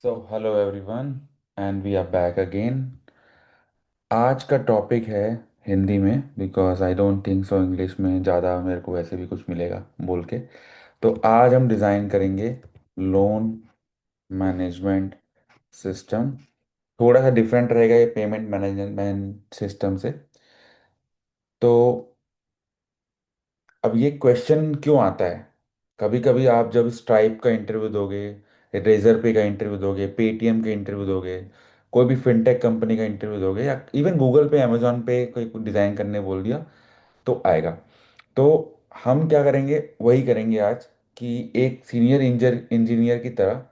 Hello everyone, and we are back again. आज का topic है हिंदी में because I don't think so English में ज़्यादा मेरे को वैसे भी कुछ मिलेगा बोल के। तो आज हम डिज़ाइन करेंगे लोन मैनेजमेंट सिस्टम। थोड़ा सा डिफरेंट रहेगा ये पेमेंट मैनेजमेंट सिस्टम से। तो अब ये क्वेश्चन क्यों आता है? कभी कभी आप जब स्ट्राइप का इंटरव्यू दोगे, रेजर पे का इंटरव्यू दोगे, पेटीएम का इंटरव्यू दोगे, कोई भी फिनटेक कंपनी का इंटरव्यू दोगे, या इवन गूगल पे अमेजोन पे कोई डिज़ाइन करने बोल दिया तो आएगा। तो हम क्या करेंगे, वही करेंगे आज कि एक सीनियर इंजीनियर की तरह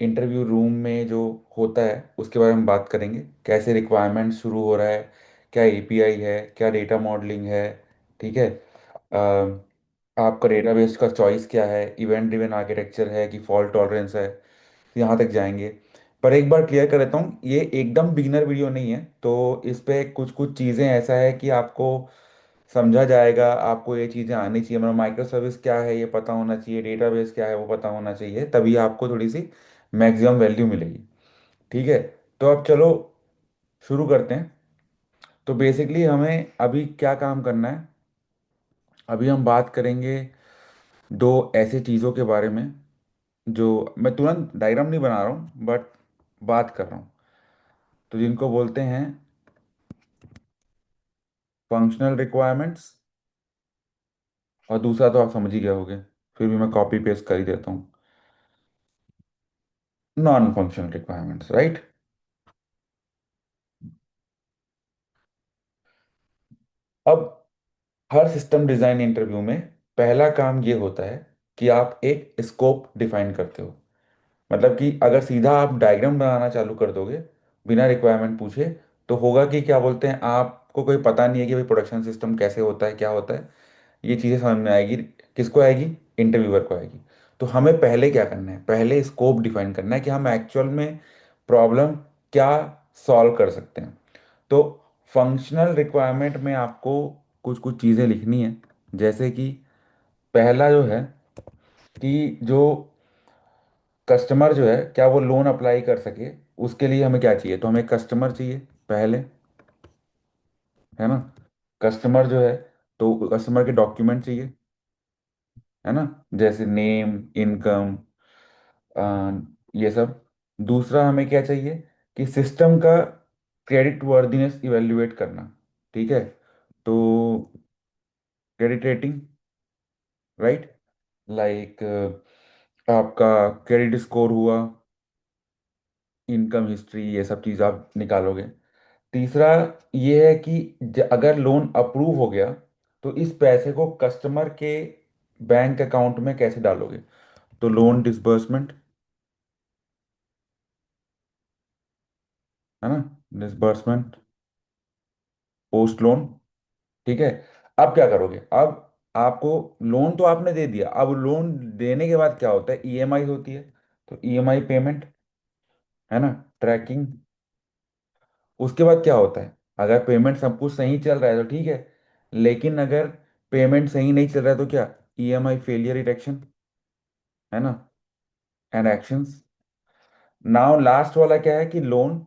इंटरव्यू रूम में जो होता है उसके बारे में बात करेंगे। कैसे रिक्वायरमेंट शुरू हो रहा है, क्या एपीआई है, क्या डेटा मॉडलिंग है, ठीक है। आपका डेटाबेस का चॉइस क्या है, इवेंट ड्रिवन आर्किटेक्चर है कि फॉल्ट टॉलरेंस है, यहाँ तक जाएंगे। पर एक बार क्लियर कर देता हूँ, ये एकदम बिगिनर वीडियो नहीं है, तो इस पे कुछ कुछ चीज़ें ऐसा है कि आपको समझा जाएगा। आपको ये चीज़ें आनी चाहिए, मतलब माइक्रो सर्विस क्या है ये पता होना चाहिए, डेटाबेस क्या है वो पता होना चाहिए, तभी आपको थोड़ी सी मैक्सिमम वैल्यू मिलेगी। ठीक है। तो अब चलो शुरू करते हैं। तो बेसिकली हमें अभी क्या काम करना है, अभी हम बात करेंगे दो ऐसे चीज़ों के बारे में जो मैं तुरंत डायग्राम नहीं बना रहा हूँ बट बात कर रहा हूँ। तो जिनको बोलते हैं फंक्शनल रिक्वायरमेंट्स, और दूसरा तो आप समझ ही गए होगे, फिर भी मैं कॉपी पेस्ट कर ही देता हूँ, नॉन फंक्शनल रिक्वायरमेंट्स, राइट। अब हर सिस्टम डिज़ाइन इंटरव्यू में पहला काम ये होता है कि आप एक स्कोप डिफाइन करते हो। मतलब कि अगर सीधा आप डायग्राम बनाना चालू कर दोगे बिना रिक्वायरमेंट पूछे, तो होगा कि क्या बोलते हैं, आपको कोई पता नहीं है कि भाई प्रोडक्शन सिस्टम कैसे होता है, क्या होता है। ये चीज़ें समझ में आएगी किसको आएगी, इंटरव्यूअर को आएगी। तो हमें पहले क्या करना है, पहले स्कोप डिफाइन करना है कि हम एक्चुअल में प्रॉब्लम क्या सॉल्व कर सकते हैं। तो फंक्शनल रिक्वायरमेंट में आपको कुछ कुछ चीज़ें लिखनी है। जैसे कि पहला जो है कि जो कस्टमर जो है क्या वो लोन अप्लाई कर सके, उसके लिए हमें क्या चाहिए, तो हमें कस्टमर चाहिए पहले, है ना। कस्टमर जो है, तो कस्टमर के डॉक्यूमेंट चाहिए, है ना, जैसे नेम, इनकम, ये सब। दूसरा हमें क्या चाहिए कि सिस्टम का क्रेडिट वर्दीनेस इवेल्युएट करना, ठीक है। तो क्रेडिट रेटिंग, राइट, लाइक आपका क्रेडिट स्कोर हुआ, इनकम हिस्ट्री, ये सब चीज़ आप निकालोगे। तीसरा ये है कि अगर लोन अप्रूव हो गया तो इस पैसे को कस्टमर के बैंक अकाउंट में कैसे डालोगे, तो लोन डिसबर्समेंट, है ना, डिसबर्समेंट पोस्ट लोन, ठीक है। अब क्या करोगे, अब आपको लोन तो आपने दे दिया, अब लोन देने के बाद क्या होता है, ईएमआई होती है। तो ईएमआई पेमेंट, है ना, ट्रैकिंग। उसके बाद क्या होता है, अगर पेमेंट सब कुछ सही चल रहा है तो ठीक है, लेकिन अगर पेमेंट सही नहीं चल रहा है तो क्या, ईएमआई फेलियर डिटेक्शन, है ना, एंड एक्शंस। नाउ लास्ट वाला क्या है कि लोन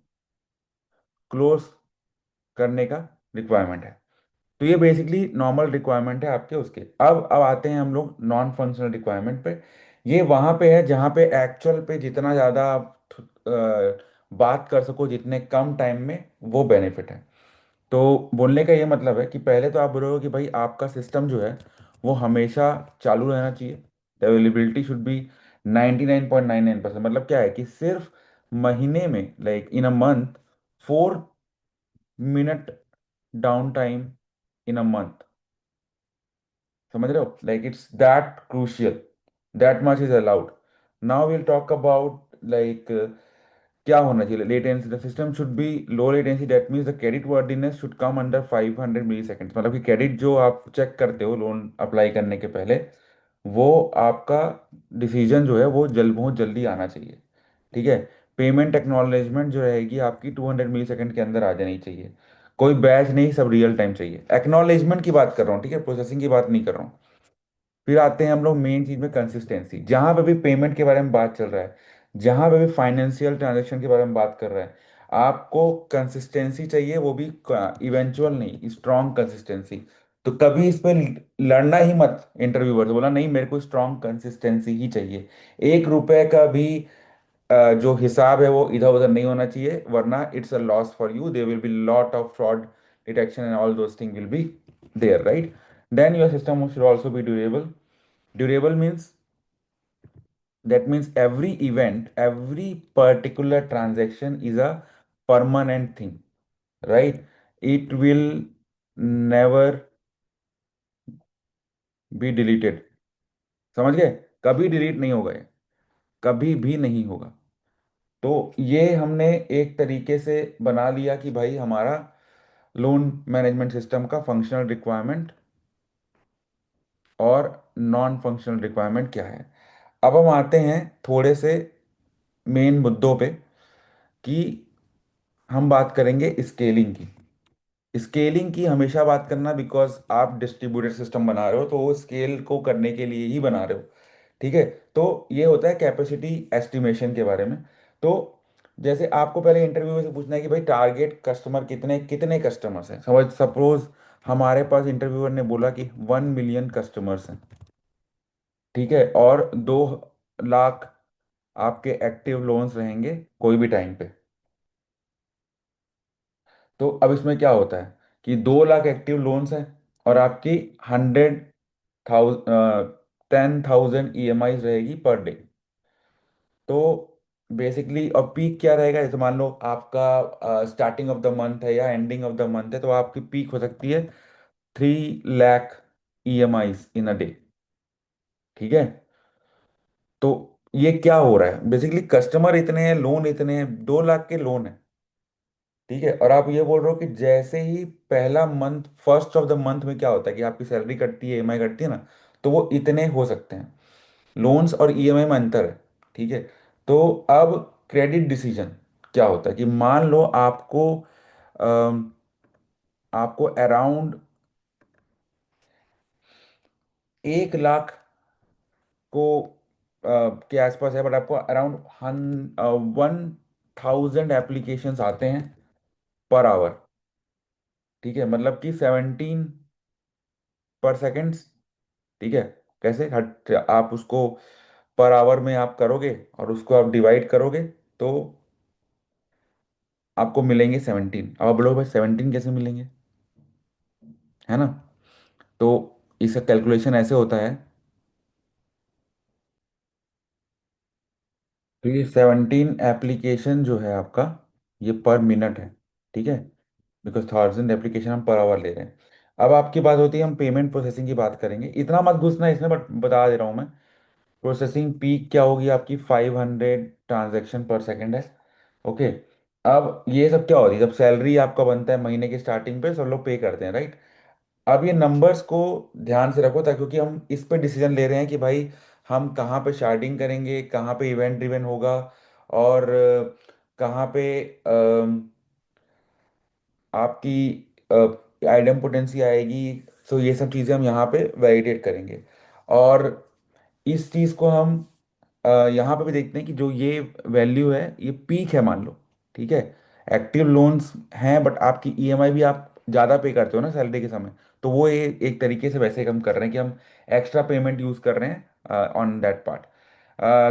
क्लोज करने का रिक्वायरमेंट है। तो ये बेसिकली नॉर्मल रिक्वायरमेंट है आपके उसके। अब आते हैं हम लोग नॉन फंक्शनल रिक्वायरमेंट पे। ये वहाँ पे है जहाँ पे एक्चुअल पे जितना ज़्यादा आप बात कर सको जितने कम टाइम में, वो बेनिफिट है। तो बोलने का ये मतलब है कि पहले तो आप बोलोगे कि भाई आपका सिस्टम जो है वो हमेशा चालू रहना चाहिए। Availability should be 99.99%। मतलब क्या है कि सिर्फ महीने में, like in a month, 4 minute down time in a month. समझ रहे हो, like it's that crucial, that much is allowed. Now will talk about like क्या होना चाहिए latency. The system should be low latency, that means the credit worthiness should come under 500 milliseconds. मतलब कि credit जो आप check करते हो loan apply करने के पहले, वो आपका डिसीजन जो है वो बहुत जल्दी आना चाहिए, ठीक है। पेमेंट एक्नॉलेजमेंट जो रहेगी आपकी 200 मिली सेकेंड के अंदर आ जानी चाहिए। कोई बैच नहीं, सब रियल टाइम चाहिए। एक्नॉलेजमेंट की बात कर रहा हूँ, ठीक है, प्रोसेसिंग की बात नहीं कर रहा हूँ। फिर आते हैं हम लोग मेन चीज में, कंसिस्टेंसी। जहां पे भी पेमेंट के बारे में बात चल रहा है, जहां पे भी फाइनेंशियल ट्रांजैक्शन के बारे में बात कर रहे हैं, आपको कंसिस्टेंसी चाहिए, वो भी इवेंचुअल नहीं, स्ट्रॉन्ग कंसिस्टेंसी। तो कभी इस पे लड़ना ही मत इंटरव्यूअर से, बोला नहीं मेरे को स्ट्रॉन्ग कंसिस्टेंसी ही चाहिए। 1 रुपए का भी जो हिसाब है वो इधर उधर नहीं होना चाहिए, वरना it's a loss for you, there will be lot of fraud detection and all those thing will be there, right? Then your system should also be durable. Durable means, that means every event, every particular transaction is a permanent thing, right? It will never be deleted। समझ गए? कभी delete नहीं होगा ये, कभी भी नहीं होगा। तो ये हमने एक तरीके से बना लिया कि भाई हमारा लोन मैनेजमेंट सिस्टम का फंक्शनल रिक्वायरमेंट और नॉन फंक्शनल रिक्वायरमेंट क्या है। अब हम आते हैं थोड़े से मेन मुद्दों पे, कि हम बात करेंगे स्केलिंग की। स्केलिंग की हमेशा बात करना, बिकॉज आप डिस्ट्रीब्यूटेड सिस्टम बना रहे हो, तो वो स्केल को करने के लिए ही बना रहे हो। ठीक है? तो ये होता है कैपेसिटी एस्टिमेशन के बारे में। तो जैसे आपको पहले इंटरव्यू में से पूछना है कि भाई टारगेट कस्टमर कितने कितने कस्टमर्स हैं। समझ, सपोज हमारे पास इंटरव्यूअर ने बोला कि 1 मिलियन कस्टमर्स हैं, ठीक है, और 2 लाख आपके एक्टिव लोन्स रहेंगे कोई भी टाइम पे। तो अब इसमें क्या होता है कि 2 लाख एक्टिव लोन्स हैं, और आपकी 10,000 EMI रहेगी पर डे। तो बेसिकली अब पीक क्या रहेगा, जैसे मान लो आपका स्टार्टिंग ऑफ द मंथ है या एंडिंग ऑफ द मंथ है, तो आपकी पीक हो सकती है 3 lakh EMI in a day. ठीक है? तो ये क्या हो रहा है, बेसिकली कस्टमर इतने हैं, लोन इतने हैं, 2 लाख के लोन है। ठीक है? और आप ये बोल रहे हो कि जैसे ही पहला month, first of the month में क्या होता है कि आपकी सैलरी कटती है, EMI कटती है ना, तो वो इतने हो सकते हैं। लोन्स और EMI में अंतर है। ठीक है? तो अब क्रेडिट डिसीजन क्या होता है कि मान लो अम, आपको अराउंड 1 लाख को के आसपास है, बट आपको अराउंड 1,000 एप्लीकेशंस आते हैं पर आवर। ठीक है? मतलब कि 17 पर सेकेंड। ठीक है? कैसे हट आप उसको पर आवर में आप करोगे और उसको आप डिवाइड करोगे, तो आपको मिलेंगे 17। अब आप बोलोगे भाई 17 कैसे मिलेंगे, है ना? तो इसका कैलकुलेशन ऐसे होता है। तो ये 17 एप्लीकेशन जो है आपका, ये पर मिनट है। ठीक है? बिकॉज 1,000 एप्लीकेशन हम पर आवर ले रहे हैं। अब आपकी बात होती है, हम पेमेंट प्रोसेसिंग की बात करेंगे, इतना मत घुसना इसमें, बट बता दे रहा हूँ मैं। प्रोसेसिंग पीक क्या होगी आपकी, 500 ट्रांजैक्शन पर सेकेंड है। ओके। अब ये सब क्या होती है, जब सैलरी आपका बनता है महीने के स्टार्टिंग पे, सब लोग पे करते हैं, राइट? अब ये नंबर्स को ध्यान से रखो, ताकि क्योंकि हम इस पे डिसीजन ले रहे हैं कि भाई हम कहाँ पे शार्टिंग करेंगे, कहाँ पे इवेंट ड्रिवन होगा, और कहाँ पे आपकी आइडम पोटेंसी आएगी। सो ये सब चीज़ें हम यहाँ पे वैलिडेट करेंगे। और इस चीज़ को हम यहाँ पे भी देखते हैं कि जो ये वैल्यू है, ये पीक है मान लो। ठीक है? एक्टिव लोन्स हैं, बट आपकी EMI भी आप ज़्यादा पे करते हो ना सैलरी के समय, तो वो ये एक तरीके से वैसे हम कर रहे हैं कि हम एक्स्ट्रा पेमेंट यूज़ कर रहे हैं on that part.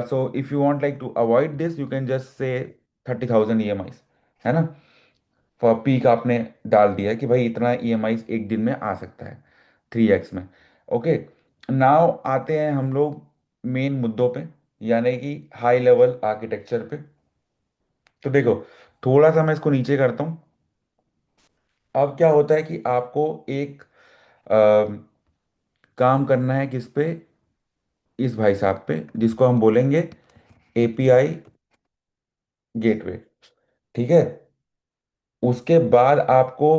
So if you want like to avoid this, you can just say 30,000 EMI, है ना? फॉर पीक आपने डाल दिया है कि भाई इतना EMI एक दिन में आ सकता है, 3x में। ओके। नाउ आते हैं हम लोग मेन मुद्दों पे, यानी कि हाई लेवल आर्किटेक्चर पे। तो देखो, थोड़ा सा मैं इसको नीचे करता हूँ। अब क्या होता है कि आपको एक काम करना है किस पे, इस भाई साहब पे, जिसको हम बोलेंगे API गेटवे। ठीक है? उसके बाद आपको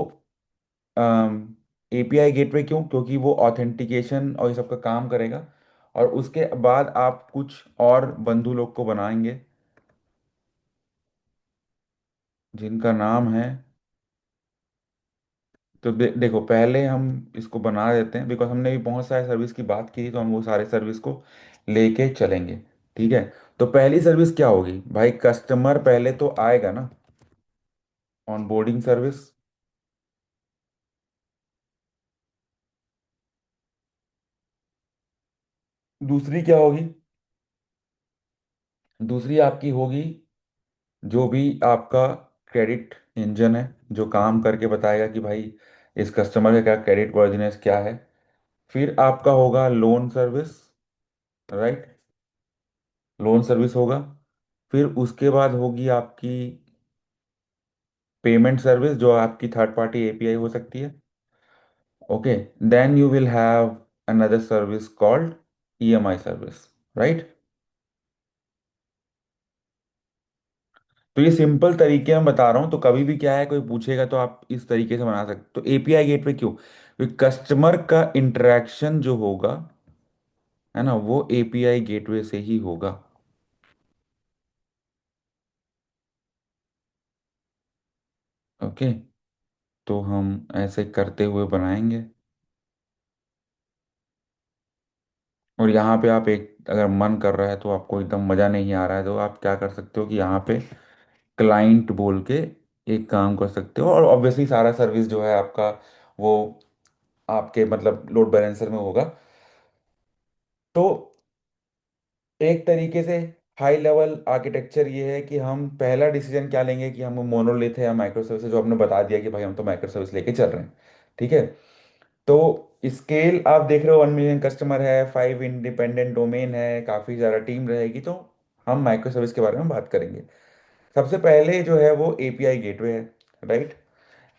API गेटवे क्यों, क्योंकि वो ऑथेंटिकेशन और ये सब का काम करेगा। और उसके बाद आप कुछ और बंधु लोग को बनाएंगे, जिनका नाम है, तो देखो पहले हम इसको बना देते हैं, बिकॉज हमने भी बहुत सारे सर्विस की बात की थी, तो हम वो सारे सर्विस को लेके चलेंगे। ठीक है। तो पहली सर्विस क्या होगी भाई, कस्टमर पहले तो आएगा ना, ऑनबोर्डिंग सर्विस। दूसरी क्या होगी, दूसरी आपकी होगी जो भी आपका क्रेडिट इंजन है, जो काम करके बताएगा कि भाई इस कस्टमर का क्या क्रेडिट वर्थिनेस क्या है। फिर आपका होगा loan service, right, loan service होगा। फिर उसके बाद होगी आपकी पेमेंट सर्विस, जो आपकी थर्ड पार्टी एपीआई हो सकती है। Okay, then you will have another service called EMI service, right. तो ये सिंपल तरीके में बता रहा हूँ, तो कभी भी क्या है कोई पूछेगा तो आप इस तरीके से बना सकते। तो एपीआई गेटवे क्यों, क्योंकि कस्टमर का इंटरेक्शन जो होगा, है ना, वो एपीआई गेटवे से ही होगा। ओके, तो हम ऐसे करते हुए बनाएंगे। और यहाँ पे आप एक, अगर मन कर रहा है तो आपको एकदम मज़ा नहीं आ रहा है, तो आप क्या कर सकते हो कि यहाँ पे क्लाइंट बोल के एक काम कर सकते हो, और ऑब्वियसली सारा सर्विस जो है आपका वो आपके मतलब लोड बैलेंसर में होगा। तो एक तरीके से हाई लेवल आर्किटेक्चर ये है कि हम पहला डिसीजन क्या लेंगे कि हम मोनोलिथ है या माइक्रो सर्विस, जो आपने बता दिया कि भाई हम तो माइक्रो सर्विस लेके चल रहे हैं। ठीक है। तो स्केल आप देख रहे हो, 1 मिलियन कस्टमर है, 5 इंडिपेंडेंट डोमेन है, काफ़ी ज़्यादा टीम रहेगी, तो हम माइक्रो सर्विस के बारे में बात करेंगे। सबसे पहले जो है वो एपीआई गेटवे है, राइट।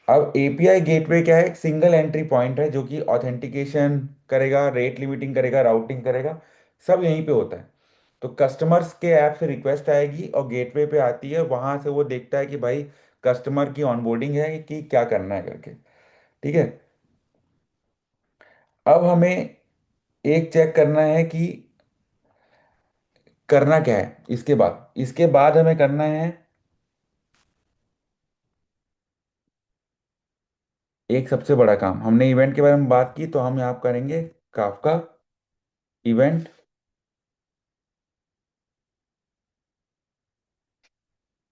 अब एपीआई गेटवे क्या है, एक सिंगल एंट्री पॉइंट है जो कि ऑथेंटिकेशन करेगा, रेट लिमिटिंग करेगा, राउटिंग करेगा, सब यहीं पे होता है। तो कस्टमर्स के ऐप से रिक्वेस्ट आएगी और गेटवे पे आती है, वहां से वो देखता है कि भाई कस्टमर की ऑनबोर्डिंग है कि क्या करना है करके। ठीक है। अब हमें एक चेक करना है कि करना क्या है इसके बाद हमें करना है एक सबसे बड़ा काम। हमने इवेंट के बारे में बात की, तो हम यहाँ करेंगे काफका इवेंट।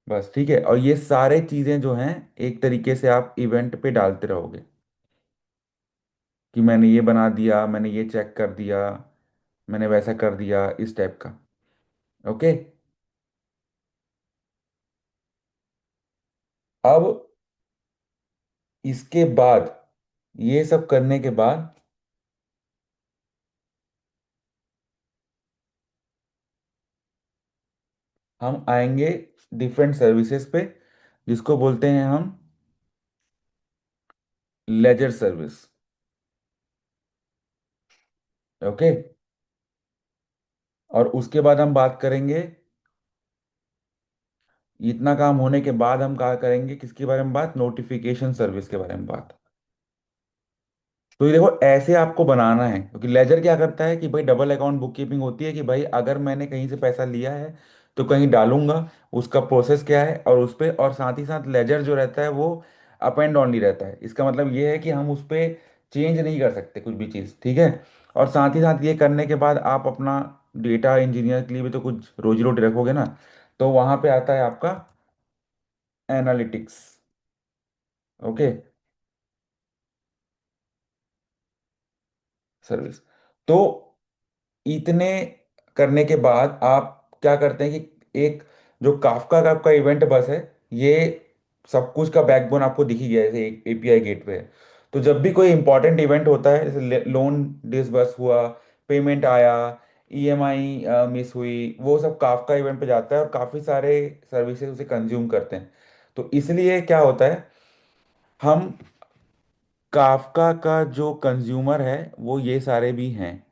बस ठीक है, और ये सारे चीजें जो हैं एक तरीके से आप इवेंट पे डालते रहोगे कि मैंने ये बना दिया, मैंने ये चेक कर दिया, मैंने वैसा कर दिया, इस टाइप का। ओके। अब इसके बाद, ये सब करने के बाद, हम आएंगे डिफरेंट सर्विसेज पे, जिसको बोलते हैं हम लेजर सर्विस। ओके। और उसके बाद हम बात करेंगे, इतना काम होने के बाद हम कहा करेंगे किसके बारे में बात, नोटिफिकेशन सर्विस के बारे में बात। तो ये देखो ऐसे आपको बनाना है, क्योंकि लेजर क्या करता है कि भाई डबल अकाउंट बुक कीपिंग होती है, कि भाई अगर मैंने कहीं से पैसा लिया है तो कहीं डालूंगा, उसका प्रोसेस क्या है, और उस पे, और साथ ही साथ लेजर जो रहता है वो अप एंड डाउन नहीं रहता है। इसका मतलब ये है कि हम उस पे चेंज नहीं कर सकते कुछ भी चीज़। ठीक है। और साथ ही साथ ये करने के बाद आप अपना डेटा इंजीनियर के लिए भी तो कुछ रोजी रोटी रखोगे ना, तो वहाँ पे आता है आपका एनालिटिक्स। Okay, service. तो इतने करने के बाद आप क्या करते हैं कि एक जो काफका का आपका इवेंट बस है, ये सब कुछ का बैकबोन आपको दिख ही गया है, जैसे एक एपीआई गेटवे है। तो जब भी कोई इंपॉर्टेंट इवेंट होता है, जैसे लोन डिसबर्स हुआ, पेमेंट आया, ईएमआई मिस हुई, वो सब काफका इवेंट पे जाता है, और काफ़ी सारे सर्विसेज उसे कंज्यूम करते हैं। तो इसलिए क्या होता है, हम काफका का जो कंज्यूमर है वो ये सारे भी हैं।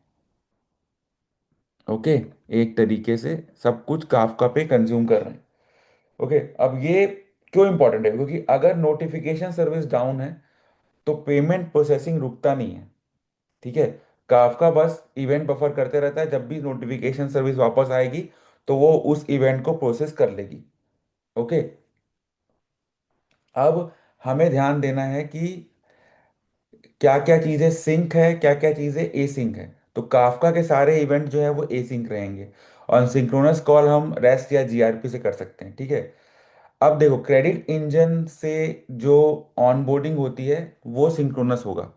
ओके, एक तरीके से सब कुछ काफका पे कंज्यूम कर रहे हैं। ओके। अब ये क्यों इंपॉर्टेंट है, क्योंकि अगर नोटिफिकेशन सर्विस डाउन है तो पेमेंट प्रोसेसिंग रुकता नहीं है। ठीक है। काफका बस इवेंट बफर करते रहता है, जब भी नोटिफिकेशन सर्विस वापस आएगी तो वो उस इवेंट को प्रोसेस कर लेगी। ओके। अब हमें ध्यान देना है कि क्या क्या चीज़ें सिंक है, क्या क्या चीज़ें ए सिंक है। तो काफका के सारे इवेंट जो है वो ए सिंक रहेंगे, और सिंक्रोनस कॉल हम रेस्ट या जीआरपी से कर सकते हैं, ठीक है। अब देखो, क्रेडिट इंजन से जो ऑनबोर्डिंग होती है वो सिंक्रोनस होगा।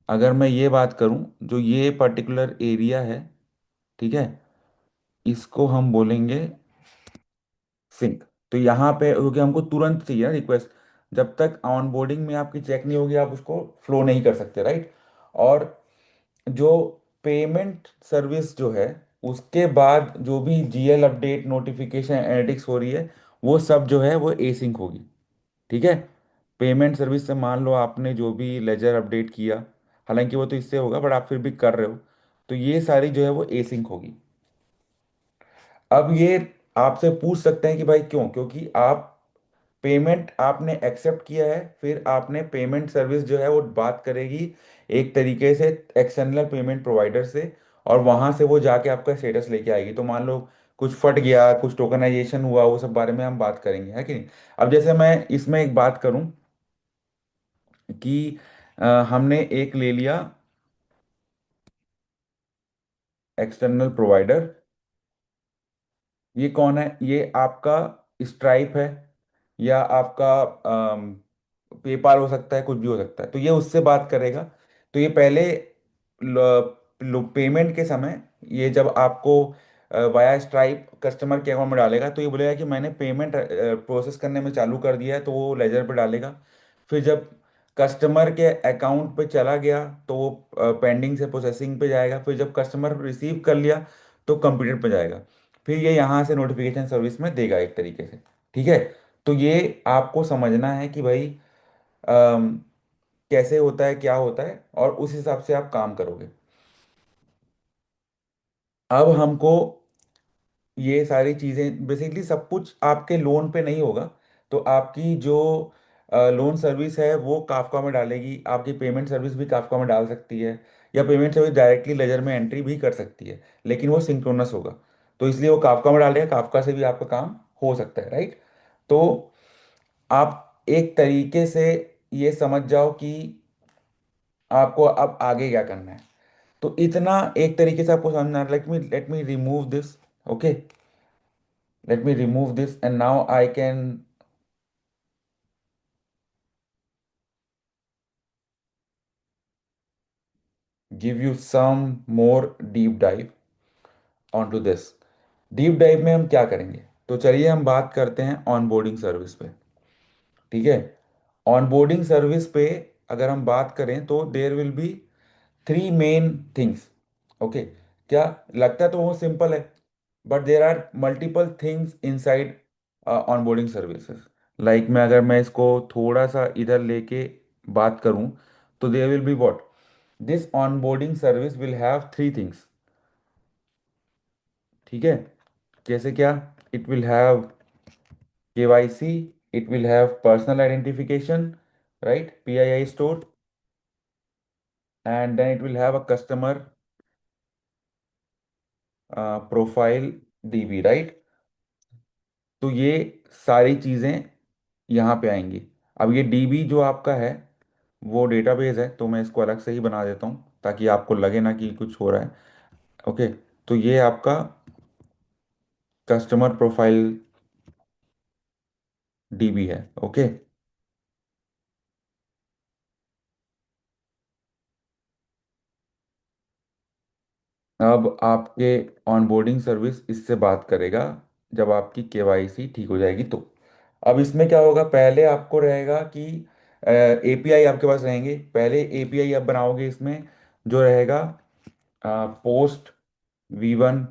अगर मैं ये बात करूं, जो ये पर्टिकुलर एरिया है, ठीक है, इसको हम बोलेंगे सिंक। तो यहाँ पे क्योंकि हमको तुरंत चाहिए ना रिक्वेस्ट, जब तक ऑनबोर्डिंग में आपकी चेक नहीं होगी आप उसको फ्लो नहीं कर सकते, राइट। और जो पेमेंट सर्विस जो है, उसके बाद जो भी जीएल अपडेट नोटिफिकेशन एनालिटिक्स हो रही है, वो सब जो है वो एसिंक होगी, ठीक है। पेमेंट सर्विस से मान लो आपने जो भी लेजर अपडेट किया, हालांकि वो तो इससे होगा बट आप फिर भी कर रहे हो, तो ये सारी जो है वो एसिंक होगी। अब ये आपसे पूछ सकते हैं कि भाई क्यों, क्योंकि आप पेमेंट आपने एक्सेप्ट किया है, फिर आपने पेमेंट सर्विस जो है वो बात करेगी एक तरीके से एक्सटर्नल पेमेंट प्रोवाइडर से, और वहां से वो जाके आपका स्टेटस लेके आएगी। तो मान लो कुछ फट गया, कुछ टोकनाइजेशन हुआ, वो सब बारे में हम बात करेंगे, है कि नहीं। अब जैसे मैं इसमें एक बात करूं कि हमने एक ले लिया एक्सटर्नल प्रोवाइडर। ये कौन है? ये आपका स्ट्राइप है, या आपका पेपाल हो सकता है, कुछ भी हो सकता है। तो ये उससे बात करेगा। तो ये पहले पेमेंट के समय, ये जब आपको वाया स्ट्राइप कस्टमर के अकाउंट में डालेगा, तो ये बोलेगा कि मैंने पेमेंट प्रोसेस करने में चालू कर दिया है, तो वो लेजर पे डालेगा। फिर जब कस्टमर के अकाउंट पे चला गया तो वो पेंडिंग से प्रोसेसिंग पे जाएगा। फिर जब कस्टमर रिसीव कर लिया तो कंप्यूटर पे जाएगा। फिर ये यहाँ से नोटिफिकेशन सर्विस में देगा एक तरीके से, ठीक है। तो ये आपको समझना है कि भाई अम, कैसे होता है, क्या होता है, और उस हिसाब से आप काम करोगे। अब हमको ये सारी चीज़ें बेसिकली सब कुछ आपके लोन पे नहीं होगा। तो आपकी जो लोन सर्विस है वो काफका में डालेगी, आपकी पेमेंट सर्विस भी काफका में डाल सकती है, या पेमेंट सर्विस डायरेक्टली लेजर में एंट्री भी कर सकती है, लेकिन वो सिंक्रोनस होगा। तो इसलिए वो काफका में डालेगा, काफका से भी आपका काम हो सकता है, राइट। तो आप एक तरीके से ये समझ जाओ कि आपको अब आगे क्या करना है। तो इतना एक तरीके से आपको समझना, let me remove this, okay. Let me remove this, and now I can give you some more deep dive onto this। Deep dive में हम क्या करेंगे? तो चलिए हम बात करते हैं ऑनबोर्डिंग सर्विस पे, ठीक है। ऑनबोर्डिंग सर्विस पे अगर हम बात करें तो there will be three main things, okay. क्या लगता तो वो सिंपल है, but there are multiple things inside onboarding services. Like मैं इसको थोड़ा सा इधर लेके बात करूं, तो there will be what, this onboarding service will have three things, ठीक है। जैसे क्या? It will have KYC, it will have personal identification, right, PII stored, and then it will have a customer profile DB, right. तो ये सारी चीज़ें यहाँ पे आएंगी। अब ये DB जो आपका है वो डेटाबेस है, तो मैं इसको अलग से ही बना देता हूँ ताकि आपको लगे ना कि कुछ हो रहा है, ओके। तो ये आपका कस्टमर प्रोफाइल DB है, ओके। अब आपके ऑनबोर्डिंग सर्विस इससे बात करेगा जब आपकी केवाईसी ठीक हो जाएगी तो। अब इसमें क्या होगा, पहले आपको रहेगा कि API आपके पास रहेंगे। पहले API आप बनाओगे इसमें, जो रहेगा पोस्ट V1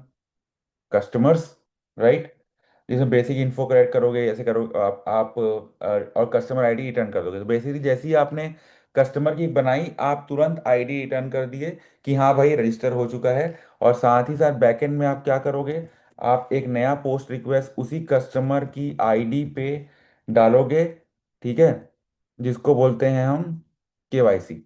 कस्टमर्स, राइट। जिसमें बेसिक इन्फो करेक्ट करोगे, ऐसे करो आप और कस्टमर आईडी रिटर्न कर दोगे। तो बेसिकली जैसे ही आपने कस्टमर की बनाई, आप तुरंत आईडी रिटर्न कर दिए कि हाँ भाई रजिस्टर हो चुका है। और साथ ही साथ बैकएंड में आप क्या करोगे, आप एक नया पोस्ट रिक्वेस्ट उसी कस्टमर की आईडी पे डालोगे, ठीक है, जिसको बोलते हैं हम KYC।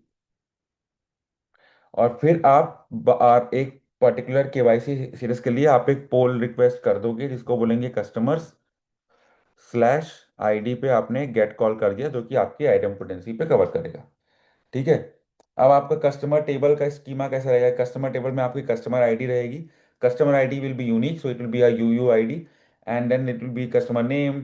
और फिर आप एक पर्टिकुलर KYC सीरीज के लिए आप एक पोल रिक्वेस्ट कर दोगे, जिसको बोलेंगे कस्टमर्स स्लैश आईडी पे आपने गेट कॉल कर दिया, जो कि आपकी आइडेंटिटी पे कवर करेगा, ठीक है। अब आपका कस्टमर टेबल का स्कीमा कैसा रहेगा? कस्टमर टेबल में आपकी कस्टमर आईडी रहेगी, customer ID will be unique, so it will be a UUID, and then it will be customer name,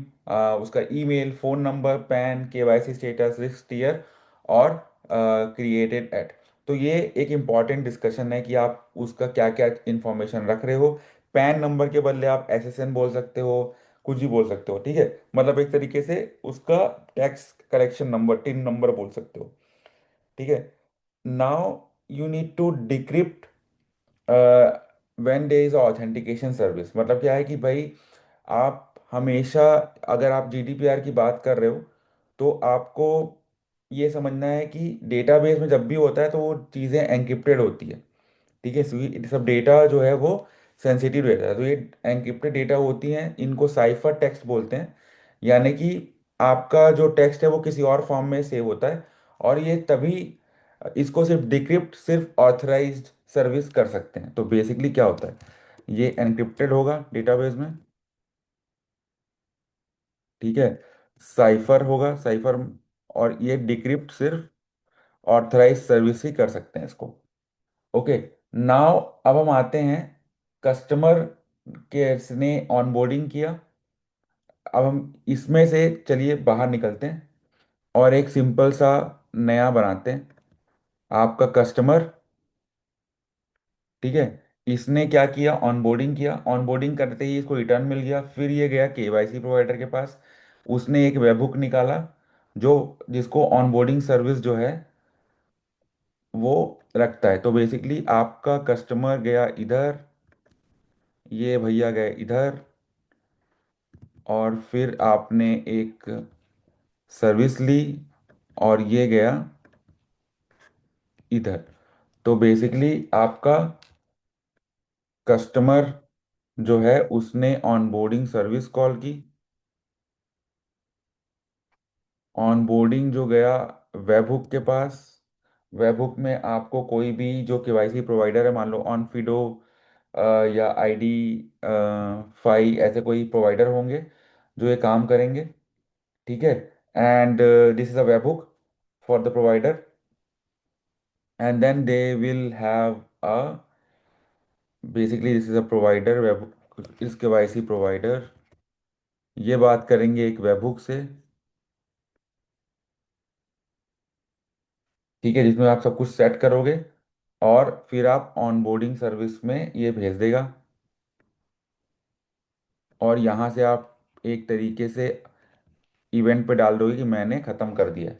उसका email, phone number, PAN, KYC status, risk tier, और created at. तो ये एक important discussion है कि आप उसका क्या क्या इंफॉर्मेशन रख रहे हो। पैन नंबर के बदले आप एसएसएन बोल सकते हो, कुछ भी बोल सकते हो, ठीक है। मतलब एक तरीके से उसका tax collection number, TIN number बोल सकते हो, ठीक है। Now you need to decrypt when there is authentication service. मतलब क्या है कि भाई आप हमेशा, अगर आप जीडीपीआर की बात कर रहे हो, तो आपको ये समझना है कि डेटाबेस में जब भी होता है तो वो चीज़ें एनक्रिप्टेड होती है, ठीक है। ये सब डेटा जो है वो सेंसिटिव डेटा है, तो ये एनक्रिप्टेड डेटा होती हैं, इनको साइफर टेक्स्ट बोलते हैं। यानी कि आपका जो टेक्स्ट है वो किसी और फॉर्म में सेव होता है, और ये तभी, इसको सिर्फ डिक्रिप्ट सिर्फ ऑथराइज्ड सर्विस कर सकते हैं। तो बेसिकली क्या होता है, ये एनक्रिप्टेड होगा डेटाबेस में, ठीक है। साइफर होगा, साइफर, और ये डिक्रिप्ट सिर्फ ऑथराइज सर्विस ही कर सकते हैं इसको। ओके, नाउ अब हम आते हैं कस्टमर के ने ऑनबोर्डिंग किया। अब हम इसमें से चलिए बाहर निकलते हैं और एक सिंपल सा नया बनाते हैं, आपका कस्टमर, ठीक है। इसने क्या किया, ऑनबोर्डिंग किया, ऑनबोर्डिंग करते ही इसको रिटर्न मिल गया, फिर ये गया केवाईसी प्रोवाइडर के पास, उसने एक वेबहुक निकाला जो जिसको ऑनबोर्डिंग सर्विस जो है वो रखता है। तो बेसिकली आपका कस्टमर गया इधर, ये भैया गए इधर, और फिर आपने एक सर्विस ली, और ये गया इधर। तो बेसिकली आपका कस्टमर जो है उसने ऑनबोर्डिंग सर्विस कॉल की, ऑनबोर्डिंग जो गया वेबहुक के पास, वेबहुक में आपको कोई भी जो केवाईसी प्रोवाइडर है, मान लो ऑनफिडो या आईडी फाई, ऐसे कोई प्रोवाइडर होंगे जो ये काम करेंगे, ठीक है। And this is a webhook for the provider, and then they will have a, basically this is a provider web, इस केवाईसी प्रोवाइडर, ये बात करेंगे एक वेबहुक से, ठीक है, जिसमें आप सब कुछ सेट करोगे, और फिर आप ऑनबोर्डिंग सर्विस में ये भेज देगा, और यहाँ से आप एक तरीके से इवेंट पे डाल दोगे कि मैंने ख़त्म कर दिया है,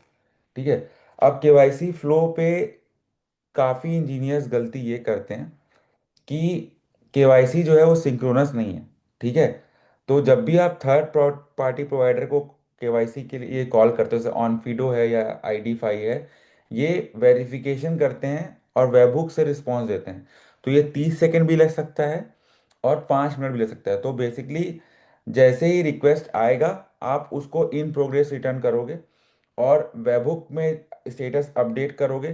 ठीक है। अब केवाईसी फ्लो पे काफ़ी इंजीनियर्स गलती ये करते हैं कि केवाईसी जो है वो सिंक्रोनस नहीं है, ठीक है। तो जब भी आप थर्ड पार्टी प्रोवाइडर को केवाईसी के लिए कॉल करते हो, जैसे ऑनफिडो है या आईडीफाई है, ये वेरिफिकेशन करते हैं और वेबहुक से रिस्पॉन्स देते हैं। तो ये 30 सेकंड भी लग सकता है और 5 मिनट भी लग सकता है। तो बेसिकली जैसे ही रिक्वेस्ट आएगा आप उसको इन प्रोग्रेस रिटर्न करोगे, और वेबहुक में स्टेटस अपडेट करोगे।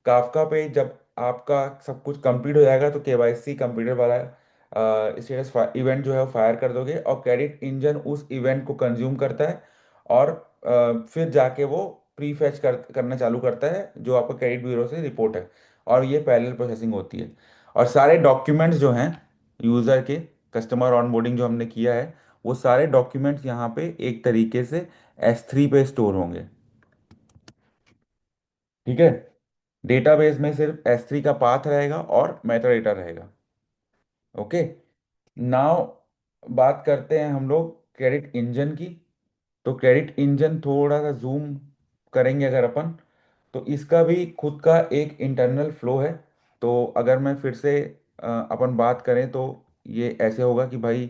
काफका पे जब आपका सब कुछ कंप्लीट हो जाएगा तो केवाईसी कंप्लीटेड वाला स्टेटस इवेंट जो है वो फायर कर दोगे, और क्रेडिट इंजन उस इवेंट को कंज्यूम करता है, और फिर जाके वो करना चालू करता है जो आपका क्रेडिट ब्यूरो से रिपोर्ट है, और ये पैरेलल प्रोसेसिंग होती है। और सारे डॉक्यूमेंट्स जो हैं यूज़र के, कस्टमर ऑनबोर्डिंग जो हमने किया है, वो सारे डॉक्यूमेंट्स यहाँ पे एक तरीके से S3 पे स्टोर होंगे, ठीक है। डेटाबेस में सिर्फ S3 का पाथ रहेगा और मेटा डेटा रहेगा। ओके, नाउ बात करते हैं हम लोग क्रेडिट इंजन की। तो क्रेडिट इंजन थोड़ा सा जूम करेंगे अगर अपन, तो इसका भी खुद का एक इंटरनल फ्लो है। तो अगर मैं फिर से अपन बात करें तो ये ऐसे होगा कि भाई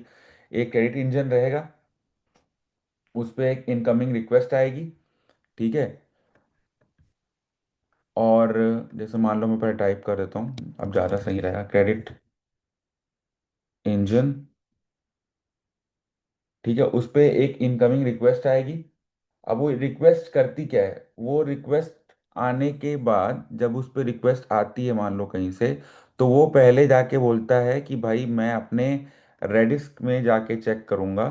एक क्रेडिट इंजन रहेगा, उस पर एक इनकमिंग रिक्वेस्ट आएगी, ठीक है। और जैसे मान लो मैं पहले टाइप कर देता हूँ, अब ज़्यादा सही रहेगा, क्रेडिट इंजन, ठीक है। उस पर एक इनकमिंग रिक्वेस्ट आएगी। अब वो रिक्वेस्ट करती क्या है, वो रिक्वेस्ट आने के बाद जब उस पर रिक्वेस्ट आती है मान लो कहीं से, तो वो पहले जाके बोलता है कि भाई मैं अपने रेडिस में जाके चेक करूंगा,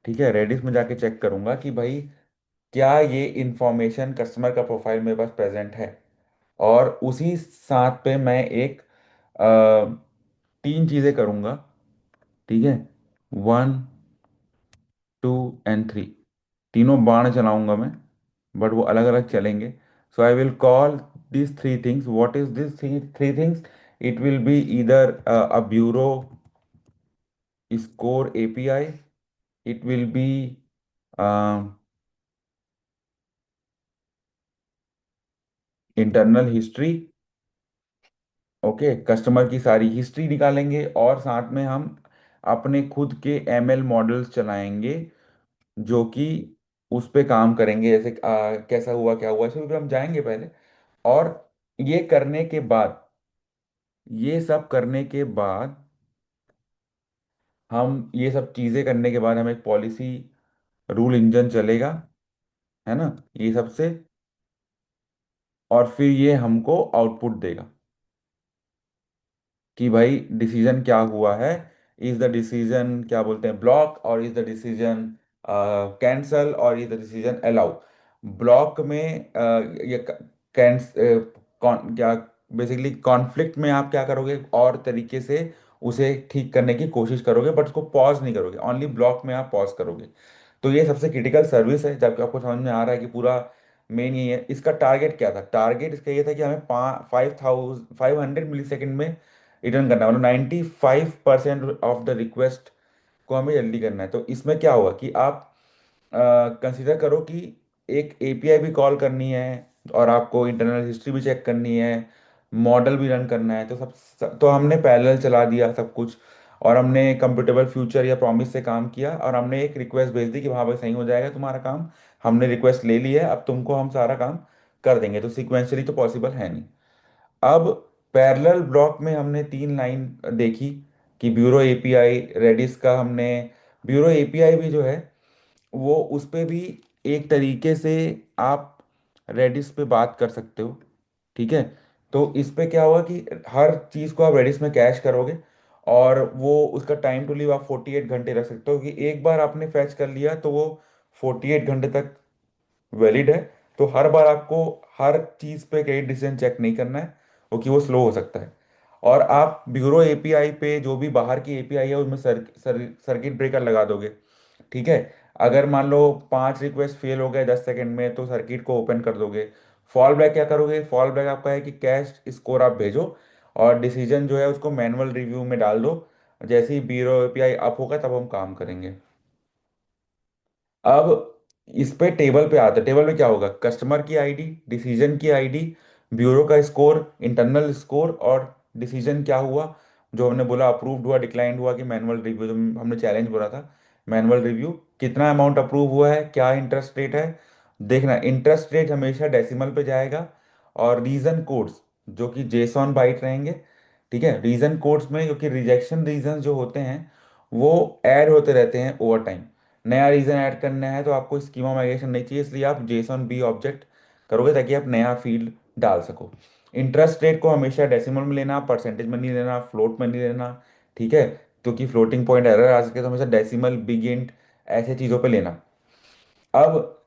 ठीक है। रेडिस में जाके चेक करूंगा कि भाई क्या ये इंफॉर्मेशन कस्टमर का प्रोफाइल मेरे पास प्रेजेंट है, और उसी साथ पे मैं एक तीन चीज़ें करूँगा, ठीक है। 1, 2 एंड 3, तीनों बाण चलाऊंगा मैं, बट वो अलग अलग चलेंगे। So I will call this three things. What is this three things? It will be either a bureau score API, it will be internal history. Okay, customer की सारी हिस्ट्री निकालेंगे, और साथ में हम अपने खुद के एमएल मॉडल्स चलाएंगे, जो कि उस पे काम करेंगे, जैसे कैसा हुआ क्या हुआ, इस पे हम जाएंगे पहले। और ये करने के बाद, ये सब करने के बाद, हम ये सब चीज़ें करने के बाद हम एक पॉलिसी रूल इंजन चलेगा, है ना, ये सबसे। और फिर ये हमको आउटपुट देगा कि भाई डिसीजन क्या हुआ है। इज द डिसीजन, क्या बोलते हैं, ब्लॉक, और इज द डिसीजन कैंसल, और is the decision allow. Block में ये कैंस क्या, बेसिकली कॉन्फ्लिक्ट में आप क्या करोगे, और तरीके से उसे ठीक करने की कोशिश करोगे, बट उसको पॉज नहीं करोगे, ओनली ब्लॉक में आप पॉज करोगे। तो ये सबसे क्रिटिकल सर्विस है, जबकि आपको समझ में आ रहा है कि पूरा मेन ये है। इसका टारगेट क्या था? टारगेट इसका ये था कि हमें 5,500 मिली सेकेंड में रिटर्न करना है, मतलब 95% ऑफ द रिक्वेस्ट को हमें जल्दी करना है। तो इसमें क्या होगा कि आप कंसिडर करो कि एक एपीआई भी कॉल करनी है, और आपको इंटरनल हिस्ट्री भी चेक करनी है, मॉडल भी रन करना है, तो तो हमने पैरेलल चला दिया सब कुछ, और हमने कंप्यूटेबल फ्यूचर या प्रॉमिस से काम किया, और हमने एक रिक्वेस्ट भेज दी कि हाँ भाई सही हो जाएगा तुम्हारा काम, हमने रिक्वेस्ट ले ली है, अब तुमको हम सारा काम कर देंगे। तो सिक्वेंशली तो पॉसिबल है नहीं। अब पैरेलल ब्लॉक में हमने तीन लाइन देखी कि ब्यूरो एपीआई, रेडिस का हमने, ब्यूरो एपीआई भी जो है वो उस पे भी एक तरीके से आप रेडिस पे बात कर सकते हो, ठीक है। तो इस पे क्या होगा कि हर चीज़ को आप रेडिस में कैश करोगे, और वो उसका टाइम टू लीव आप 48 घंटे रख सकते हो, कि एक बार आपने फैच कर लिया तो वो 48 घंटे तक वैलिड है। तो हर बार आपको हर चीज़ पे क्रेडिट डिसीजन चेक नहीं करना है, क्योंकि वो स्लो हो सकता है। और आप ब्यूरो एपीआई पे जो भी बाहर की एपीआई है उसमें सर्किट ब्रेकर लगा दोगे, ठीक है। अगर मान लो 5 रिक्वेस्ट फेल हो गए 10 सेकंड में, तो सर्किट को ओपन कर दोगे। फॉल बैक क्या करोगे? फॉल बैक आपका है कि कैश स्कोर आप भेजो, और डिसीजन जो है उसको मैनुअल रिव्यू में डाल दो। जैसे ही ब्यूरो एपीआई अप होगा तब हम काम करेंगे। अब इस पे टेबल पे आता है। टेबल में क्या होगा? कस्टमर की आईडी, डिसीजन की आईडी, ब्यूरो का स्कोर, इंटरनल स्कोर, और डिसीजन क्या हुआ, जो हमने बोला अप्रूव्ड हुआ, डिक्लाइंड हुआ, कि मैनुअल रिव्यू, जो हमने चैलेंज बोला था, मैनुअल रिव्यू, कितना अमाउंट अप्रूव हुआ है, क्या इंटरेस्ट रेट है। देखना, इंटरेस्ट रेट हमेशा डेसिमल पे जाएगा, और रीजन कोड्स जो कि जेसॉन बाइट रहेंगे, ठीक है। रीजन कोड्स में, क्योंकि रिजेक्शन रीजन जो होते हैं वो ऐड होते रहते हैं ओवर टाइम। नया रीजन ऐड करना है तो आपको स्कीमा माइग्रेशन नहीं चाहिए, इसलिए आप जेसन बी ऑब्जेक्ट करोगे, ताकि आप नया फील्ड डाल सको। इंटरेस्ट रेट को हमेशा डेसिमल में लेना, परसेंटेज में नहीं लेना, फ्लोट में नहीं लेना, ठीक है, क्योंकि फ्लोटिंग पॉइंट एरर आ सके, तो हमेशा डेसिमल, बिग इंट, ऐसे चीज़ों पे लेना। अब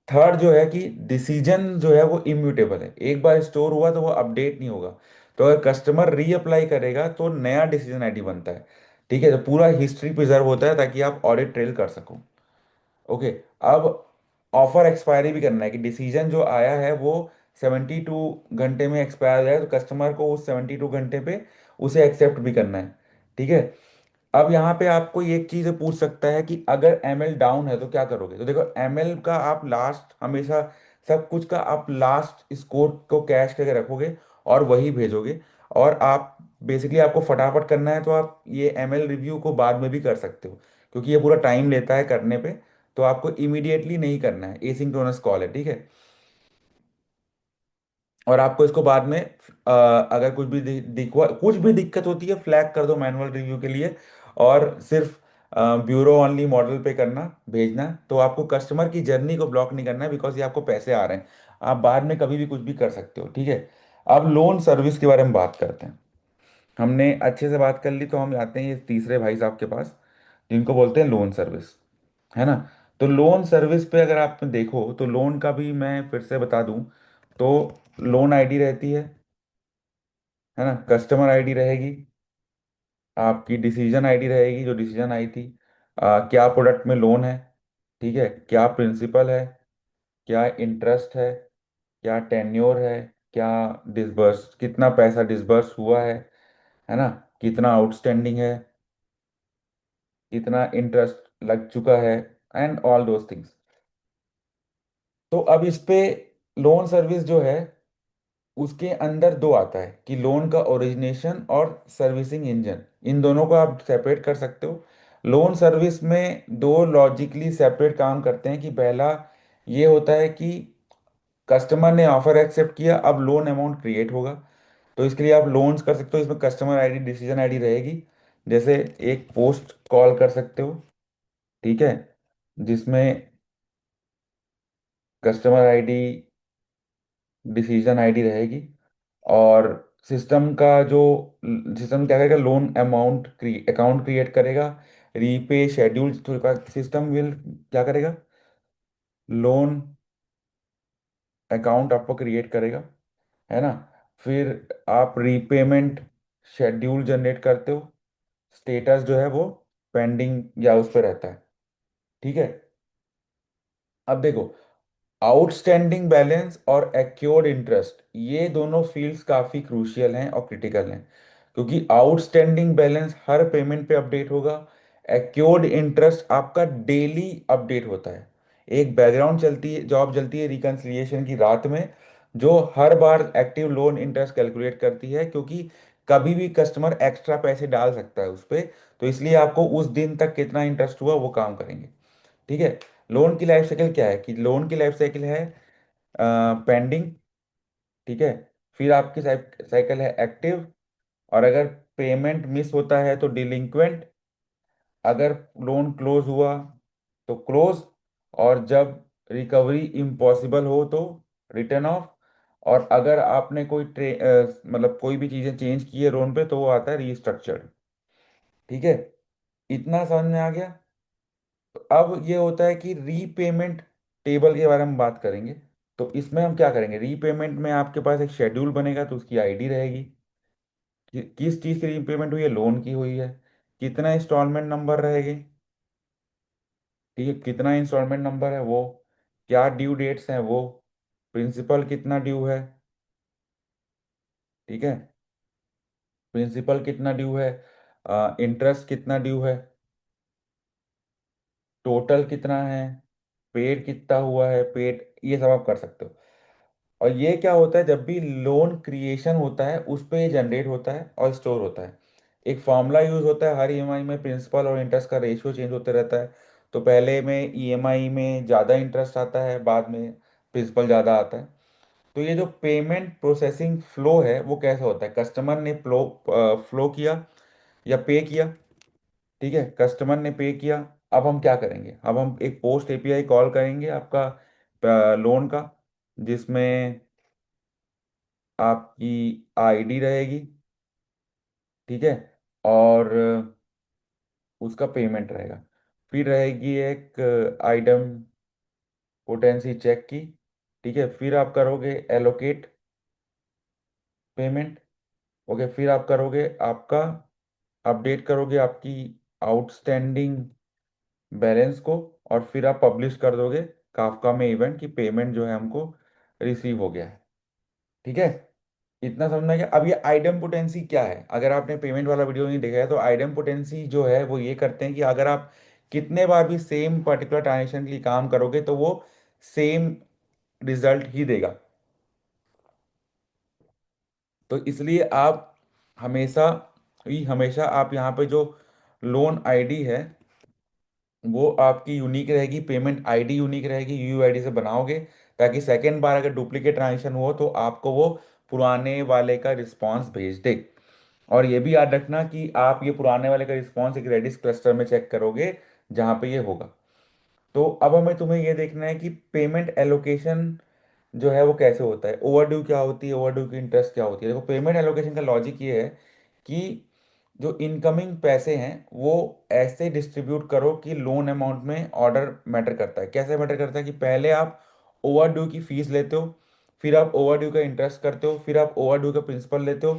थर्ड जो है कि डिसीजन जो है वो इम्यूटेबल है, एक बार स्टोर हुआ तो वो अपडेट नहीं होगा। तो अगर कस्टमर रीअप्लाई करेगा तो नया डिसीजन आईडी बनता है, ठीक है। तो पूरा हिस्ट्री प्रिजर्व होता है, ताकि आप ऑडिट ट्रेल कर सको। ओके। अब ऑफर एक्सपायरी भी करना है, कि डिसीजन जो आया है वो 72 घंटे में एक्सपायर हो जाए, तो कस्टमर को उस 72 घंटे पे उसे एक्सेप्ट भी करना है, ठीक है। अब यहाँ पे आपको ये एक चीज पूछ सकता है कि अगर एमएल डाउन है तो क्या करोगे? तो देखो, एमएल का आप लास्ट हमेशा, सब कुछ का आप लास्ट स्कोर को कैश करके रखोगे, और वही भेजोगे। और आप बेसिकली, आपको फटाफट करना है तो आप ये एमएल रिव्यू को बाद में भी कर सकते हो, क्योंकि ये पूरा टाइम लेता है करने पे। तो आपको इमीडिएटली नहीं करना है, एसिंक्रोनस कॉल है, ठीक है। और आपको इसको बाद में अगर कुछ भी दिक्कत होती है, फ्लैग कर दो मैनुअल रिव्यू के लिए। और सिर्फ ब्यूरो ओनली मॉडल पे करना, भेजना। तो आपको कस्टमर की जर्नी को ब्लॉक नहीं करना है, बिकॉज ये आपको पैसे आ रहे हैं। आप बाद में कभी भी कुछ भी कर सकते हो, ठीक है। अब लोन सर्विस के बारे में बात करते हैं। हमने अच्छे से बात कर ली, तो हम आते हैं ये तीसरे भाई साहब के पास, जिनको बोलते हैं लोन सर्विस, है ना। तो लोन सर्विस पे अगर आप देखो, तो लोन का भी मैं फिर से बता दूं, तो लोन आईडी रहती है, है ना, कस्टमर आईडी रहेगी, आपकी डिसीजन आईडी रहेगी जो डिसीजन आई थी, क्या प्रोडक्ट में लोन है, ठीक है, क्या प्रिंसिपल है, क्या इंटरेस्ट है, क्या टेन्योर है, क्या डिसबर्स, कितना पैसा डिसबर्स हुआ है ना, कितना आउटस्टैंडिंग है, कितना इंटरेस्ट लग चुका है, एंड ऑल दोज थिंग्स। तो अब इस पे लोन सर्विस जो है उसके अंदर दो आता है कि लोन का ओरिजिनेशन और सर्विसिंग इंजन, इन दोनों को आप सेपरेट कर सकते हो। लोन सर्विस में दो लॉजिकली सेपरेट काम करते हैं कि पहला ये होता है कि कस्टमर ने ऑफर एक्सेप्ट किया, अब लोन अमाउंट क्रिएट होगा। तो इसके लिए आप लोन्स कर सकते हो, इसमें कस्टमर आईडी डिसीजन आईडी रहेगी। जैसे एक पोस्ट कॉल कर सकते हो, ठीक है, जिसमें कस्टमर आईडी डिसीजन आईडी रहेगी, और सिस्टम का जो सिस्टम क्या करेगा, लोन अमाउंट अकाउंट क्रिएट करेगा, रीपे शेड्यूल सिस्टम विल क्या करेगा, लोन अकाउंट आपको क्रिएट करेगा, है ना। फिर आप रीपेमेंट शेड्यूल जनरेट करते हो, स्टेटस जो है वो पेंडिंग या उस पर रहता है, ठीक है। अब देखो, आउटस्टैंडिंग बैलेंस और एक्योर्ड इंटरेस्ट, ये दोनों फील्ड्स काफी क्रूशियल हैं और क्रिटिकल हैं, क्योंकि आउटस्टैंडिंग बैलेंस हर पेमेंट पे अपडेट होगा, एक्योर्ड इंटरेस्ट आपका डेली अपडेट होता है। एक बैकग्राउंड चलती है, जॉब चलती है रिकंसिलिएशन की रात में, जो हर बार एक्टिव लोन इंटरेस्ट कैलकुलेट करती है, क्योंकि कभी भी कस्टमर एक्स्ट्रा पैसे डाल सकता है उस पर। तो इसलिए आपको उस दिन तक कितना इंटरेस्ट हुआ वो काम करेंगे, ठीक है। लोन की लाइफ साइकिल क्या है कि लोन की लाइफ साइकिल है पेंडिंग, ठीक है, फिर आपकी साइकिल है एक्टिव, और अगर पेमेंट मिस होता है तो डिलिंक्वेंट, अगर लोन क्लोज हुआ तो क्लोज, और जब रिकवरी इम्पॉसिबल हो तो रिटर्न ऑफ, और अगर आपने कोई मतलब कोई भी चीज़ें चेंज की है लोन पे तो वो आता है रीस्ट्रक्चर्ड, ठीक है। इतना समझ में आ गया। तो अब ये होता है कि रीपेमेंट टेबल के बारे में बात करेंगे। तो इसमें हम क्या करेंगे, रीपेमेंट में आपके पास एक शेड्यूल बनेगा, तो उसकी आईडी रहेगी कि किस चीज़ की रीपेमेंट हुई है, लोन की हुई है, कितना इंस्टॉलमेंट नंबर रहेंगे, ठीक है, कितना इंस्टॉलमेंट नंबर है वो, क्या ड्यू डेट्स हैं वो, प्रिंसिपल कितना ड्यू है, ठीक है, प्रिंसिपल कितना ड्यू है, इंटरेस्ट कितना ड्यू है, टोटल कितना है, पेड कितना हुआ है, पेड, ये सब आप कर सकते हो। और ये क्या होता है, जब भी लोन क्रिएशन होता है उस पे जनरेट होता है और स्टोर होता है। एक फॉर्मूला यूज होता है हर ईएमआई में, प्रिंसिपल और इंटरेस्ट का रेशियो चेंज होते रहता है। तो पहले में ईएमआई में ज़्यादा इंटरेस्ट आता है, बाद में प्रिंसिपल ज़्यादा आता है। तो ये जो पेमेंट प्रोसेसिंग फ्लो है वो कैसा होता है, कस्टमर ने फ्लो फ्लो किया या पे किया, ठीक है, कस्टमर ने पे किया। अब हम क्या करेंगे, अब हम एक पोस्ट एपीआई कॉल करेंगे आपका लोन का, जिसमें आपकी आईडी रहेगी, ठीक है, और उसका पेमेंट रहेगा। फिर रहेगी एक आइटम पोटेंसी चेक की, ठीक है, फिर आप करोगे एलोकेट पेमेंट, ओके, फिर आप करोगे आपका अपडेट करोगे आपकी आउटस्टैंडिंग बैलेंस को, और फिर आप पब्लिश कर दोगे काफका में इवेंट की पेमेंट जो है हमको रिसीव हो गया है, ठीक है। इतना समझना क्या। अब ये आइडम पोटेंसी क्या है, अगर आपने पेमेंट वाला वीडियो नहीं देखा है तो आइडम पोटेंसी जो है वो ये करते हैं कि अगर आप कितने बार भी सेम पर्टिकुलर ट्रांजेक्शन के लिए काम करोगे तो वो सेम रिजल्ट ही देगा। तो इसलिए आप हमेशा हमेशा आप यहाँ पे जो लोन आईडी है वो आपकी यूनिक रहेगी, पेमेंट आईडी यूनिक रहेगी, यूआईडी से बनाओगे, ताकि सेकेंड बार अगर डुप्लीकेट ट्रांजेक्शन हो तो आपको वो पुराने वाले का रिस्पांस भेज दे। और ये भी याद रखना कि आप ये पुराने वाले का रिस्पांस एक रेडिस क्लस्टर में चेक करोगे जहाँ पे ये होगा। तो अब हमें तुम्हें ये देखना है कि पेमेंट एलोकेशन जो है वो कैसे होता है, ओवरड्यू क्या होती है, ओवरड्यू की इंटरेस्ट क्या होती है। देखो, पेमेंट एलोकेशन का लॉजिक ये है कि जो इनकमिंग पैसे हैं वो ऐसे डिस्ट्रीब्यूट करो कि लोन अमाउंट में ऑर्डर मैटर करता है। कैसे मैटर करता है कि पहले आप ओवरड्यू की फीस लेते हो, फिर आप ओवरड्यू का इंटरेस्ट करते हो, फिर आप ओवरड्यू का प्रिंसिपल लेते हो,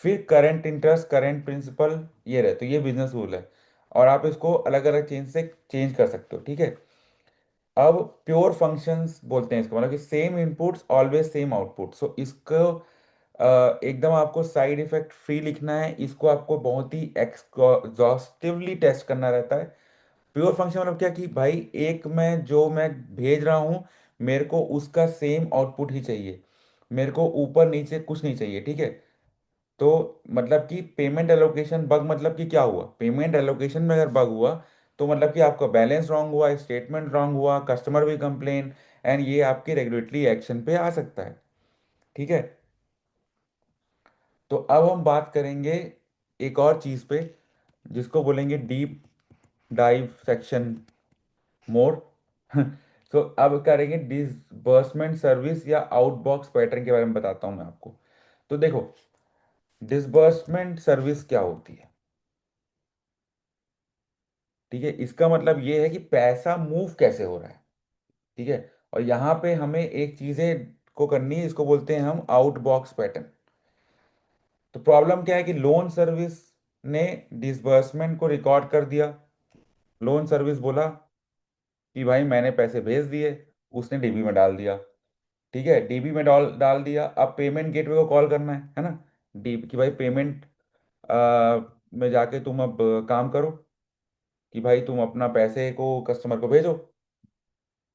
फिर करंट इंटरेस्ट, करंट प्रिंसिपल, ये रहे, तो ये बिजनेस रूल है। और आप इसको अलग अलग चेंज कर सकते हो, ठीक है। अब प्योर फंक्शंस बोलते हैं इसको, मतलब कि same inputs always same output. So इसको एकदम आपको साइड इफेक्ट फ्री लिखना है, इसको आपको बहुत ही एग्जॉस्टिवली टेस्ट करना रहता है। प्योर फंक्शन मतलब क्या, कि भाई एक मैं जो मैं भेज रहा हूँ, मेरे को उसका सेम आउटपुट ही चाहिए, मेरे को ऊपर नीचे कुछ नहीं चाहिए, ठीक है। तो मतलब कि पेमेंट एलोकेशन बग, मतलब कि क्या हुआ, पेमेंट एलोकेशन में अगर बग हुआ, तो मतलब कि आपका बैलेंस रॉन्ग हुआ, स्टेटमेंट रॉन्ग हुआ, कस्टमर भी कंप्लेन, एंड ये आपके रेगुलेटरी एक्शन पे आ सकता है, ठीक है। तो अब हम बात करेंगे एक और चीज पे, जिसको बोलेंगे डीप डाइव सेक्शन मोर। तो अब करेंगे डिसबर्समेंट सर्विस या आउटबॉक्स पैटर्न के बारे में बताता हूं मैं आपको। तो देखो, डिसबर्समेंट सर्विस क्या होती है, ठीक है। इसका मतलब ये है कि पैसा मूव कैसे हो रहा है, ठीक है। और यहाँ पे हमें एक चीजें को करनी है, इसको बोलते हैं हम आउटबॉक्स पैटर्न। तो प्रॉब्लम क्या है कि लोन सर्विस ने डिसबर्समेंट को रिकॉर्ड कर दिया। लोन सर्विस बोला कि भाई मैंने पैसे भेज दिए, उसने डीबी में डाल दिया, ठीक है। डीबी में डाल डाल दिया। अब पेमेंट गेटवे को कॉल करना है ना, डी कि भाई पेमेंट में जाके तुम अब काम करो, कि भाई तुम अपना पैसे को कस्टमर को भेजो,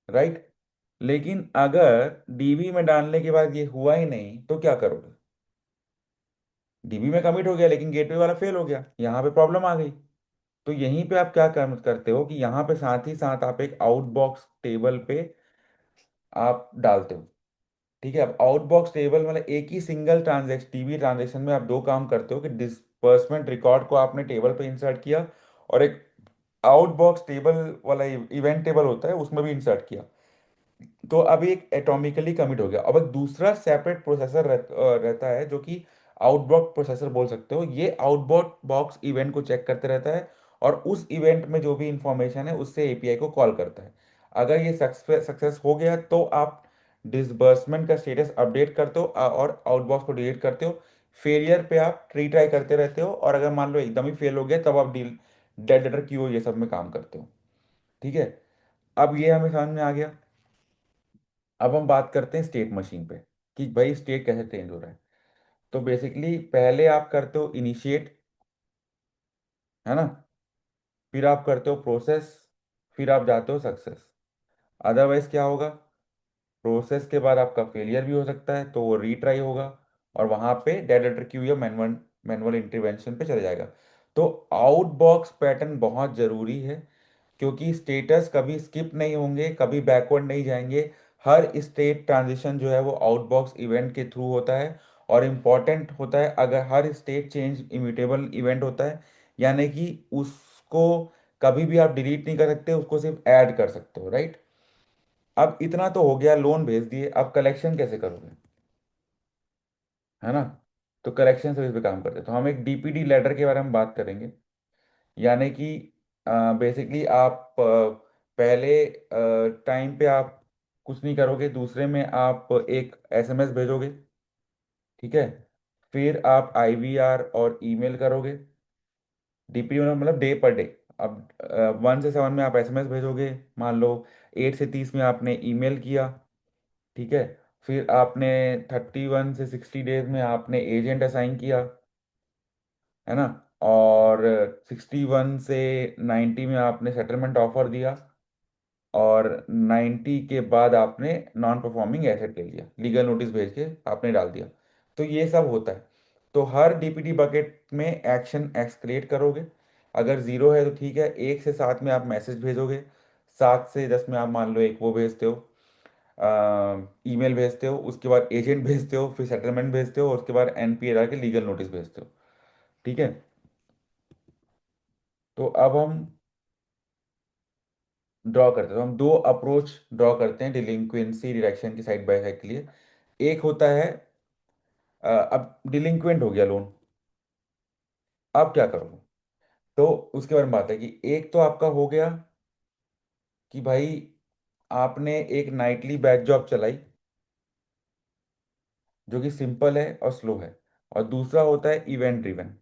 राइट। लेकिन अगर डीबी में डालने के बाद ये हुआ ही नहीं, तो क्या करोगे। डीबी में कमिट हो गया, लेकिन गेटवे वाला फेल हो गया, यहाँ पे प्रॉब्लम आ गई। तो यहीं पे आप क्या करते हो कि यहाँ पे साथ ही साथ आप एक आउटबॉक्स टेबल पे आप डालते हो, ठीक है। अब आउटबॉक्स टेबल मतलब एक ही सिंगल ट्रांजेक्शन, टीबी ट्रांजेक्शन में आप दो काम करते हो, कि डिस्बर्समेंट रिकॉर्ड को आपने टेबल पे इंसर्ट किया, और एक आउटबॉक्स टेबल वाला इवेंट टेबल होता है, उसमें भी इंसर्ट किया। तो अभी एक एटॉमिकली कमिट हो गया। अब एक दूसरा सेपरेट प्रोसेसर रहता है, जो कि आउटबॉक्स प्रोसेसर बोल सकते हो। ये आउटबॉक्स बॉक्स इवेंट को चेक करते रहता है, और उस इवेंट में जो भी इंफॉर्मेशन है उससे एपीआई को कॉल करता है। अगर ये सक्सेस हो गया, तो आप डिसबर्समेंट का स्टेटस अपडेट करते हो, और आउटबॉक्स को डिलीट करते हो। फेलियर पे आप ट्राई करते रहते हो, और अगर मान लो एकदम ही फेल हो गया, तब आप डील डेड लेटर क्यू ये सब में काम करते हो, ठीक है। अब ये हमें समझ में आ गया। अब हम बात करते हैं स्टेट मशीन पे, कि भाई स्टेट कैसे चेंज हो रहा है। तो बेसिकली पहले आप करते हो इनिशिएट, है ना, फिर आप करते हो प्रोसेस, फिर आप जाते हो सक्सेस। अदरवाइज क्या होगा, प्रोसेस के बाद आपका फेलियर भी हो सकता है, तो वो रीट्राई होगा, और वहां पे डेड लेटर क्यू या मैनुअल मैनुअल इंटरवेंशन पे चले जाएगा। तो आउटबॉक्स पैटर्न बहुत जरूरी है, क्योंकि स्टेटस कभी स्किप नहीं होंगे, कभी बैकवर्ड नहीं जाएंगे। हर स्टेट ट्रांजिशन जो है वो आउटबॉक्स इवेंट के थ्रू होता है, और इम्पॉर्टेंट होता है। अगर हर स्टेट चेंज इम्यूटेबल इवेंट होता है, यानी कि उसको कभी भी आप डिलीट नहीं कर सकते, उसको सिर्फ ऐड कर सकते हो, राइट। अब इतना तो हो गया, लोन भेज दिए, अब कलेक्शन कैसे करोगे, है ना। तो कलेक्शन सर्विस पे काम करते हैं, तो हम एक डीपीडी लेटर के बारे में बात करेंगे। यानी कि बेसिकली आप पहले टाइम पे आप कुछ नहीं करोगे, दूसरे में आप एक एसएमएस भेजोगे, ठीक है। फिर आप आईवीआर और ईमेल करोगे। डीपीडी मतलब डे पर डे। अब 1 से 7 में आप एसएमएस भेजोगे, मान लो 8 से 30 में आपने ईमेल किया, ठीक है। फिर आपने 31 से 60 डेज में आपने एजेंट असाइन किया, है ना। और 61 से 90 में आपने सेटलमेंट ऑफर दिया, और 90 के बाद आपने नॉन परफॉर्मिंग एसेट ले लिया, लीगल नोटिस भेज के आपने डाल दिया। तो ये सब होता है। तो हर डीपीडी बकेट में एक्शन एक्सक्रिएट करोगे। अगर जीरो है तो ठीक है, 1 से 7 में आप मैसेज भेजोगे, 7 से 10 में आप मान लो एक वो भेजते हो, ईमेल भेजते हो, उसके बाद एजेंट भेजते हो, फिर सेटलमेंट भेजते हो, और उसके बाद एनपीए डाल के लीगल नोटिस भेजते हो, ठीक है। तो अब हम ड्रॉ करते हैं, तो हम दो अप्रोच ड्रॉ करते हैं डिलिंक्वेंसी डिडक्शन की साइड बाय साइड के लिए। एक होता है अब डिलिंक्वेंट हो गया लोन, अब क्या करोगे। तो उसके बारे में बात है कि एक तो आपका हो गया कि भाई आपने एक नाइटली बैच जॉब चलाई, जो कि सिंपल है और स्लो है, और दूसरा होता है इवेंट ड्रिवन।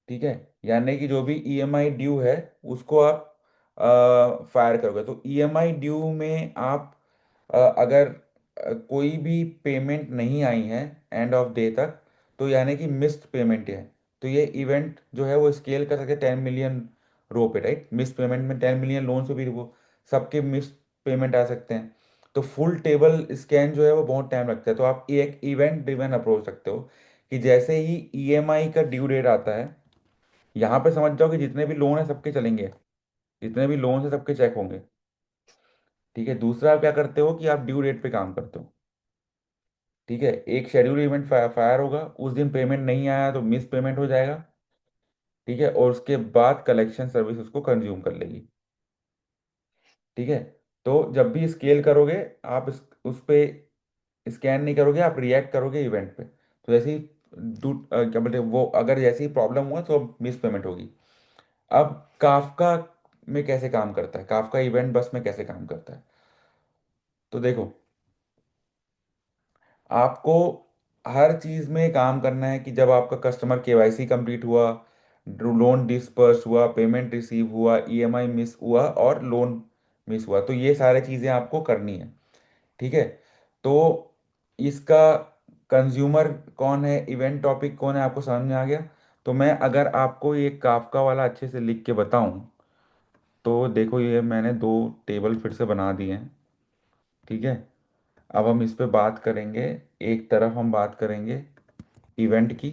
ठीक है, यानी कि जो भी ईएमआई ड्यू है उसको आप फायर करोगे। तो ईएमआई ड्यू में आप अगर कोई भी पेमेंट नहीं आई है एंड ऑफ डे तक, तो यानी कि मिस्ड पेमेंट है। तो ये इवेंट जो है वो स्केल कर सकते हैं 10 मिलियन रो पे, राइट। मिस्ड पेमेंट में 10 मिलियन लोन से भी वो सबके मिस्ड पेमेंट आ सकते हैं। तो फुल टेबल स्कैन जो है वो बहुत टाइम लगता है। तो आप एक इवेंट ड्रिवन अप्रोच सकते हो कि जैसे ही ईएमआई का ड्यू डेट आता है, यहाँ पे समझ जाओ कि जितने भी लोन है सबके चलेंगे, जितने भी लोन है सबके चेक होंगे। ठीक है, दूसरा आप क्या करते हो कि आप ड्यू डेट पे काम करते हो। ठीक है, एक शेड्यूल इवेंट फायर होगा, उस दिन पेमेंट नहीं आया तो मिस पेमेंट हो जाएगा। ठीक है, और उसके बाद कलेक्शन सर्विस उसको कंज्यूम कर लेगी। ठीक है, तो जब भी स्केल करोगे, आप उस पे स्कैन नहीं करोगे, आप रिएक्ट करोगे इवेंट पे। तो जैसे ही क्या बोलते हैं वो, अगर जैसे ही प्रॉब्लम हुआ तो मिस पेमेंट होगी। अब काफका में कैसे काम करता है, काफका इवेंट बस में कैसे काम करता है, तो देखो, आपको हर चीज में काम करना है कि जब आपका कस्टमर केवाईसी कंप्लीट हुआ, लोन डिसपर्स हुआ, पेमेंट रिसीव हुआ, ईएमआई मिस हुआ और लोन मिस हुआ, तो ये सारी चीजें आपको करनी है। ठीक है, तो इसका कंज्यूमर कौन है, इवेंट टॉपिक कौन है, आपको समझ में आ गया। तो मैं अगर आपको ये काफका वाला अच्छे से लिख के बताऊं, तो देखो ये मैंने दो टेबल फिर से बना दिए हैं। ठीक है, अब हम इस पे बात करेंगे। एक तरफ हम बात करेंगे इवेंट की,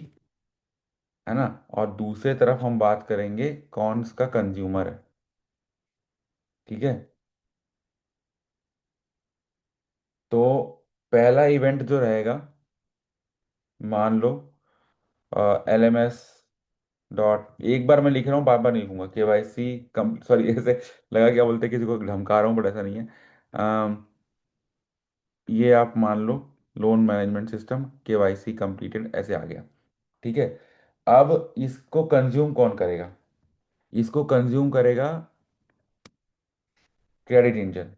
है ना, और दूसरे तरफ हम बात करेंगे कौन का कंज्यूमर है। ठीक है, तो पहला इवेंट जो रहेगा, मान लो LMS डॉट, एक बार मैं लिख रहा हूँ, बार बार नहीं लिखूंगा, KYC कम, सॉरी ऐसे लगा क्या बोलते हैं, किसी को धमका रहा हूँ, बट ऐसा नहीं है। ये आप मान लो loan management system KYC completed ऐसे आ गया। ठीक है, अब इसको कंज्यूम कौन करेगा, इसको कंज्यूम करेगा क्रेडिट इंजन।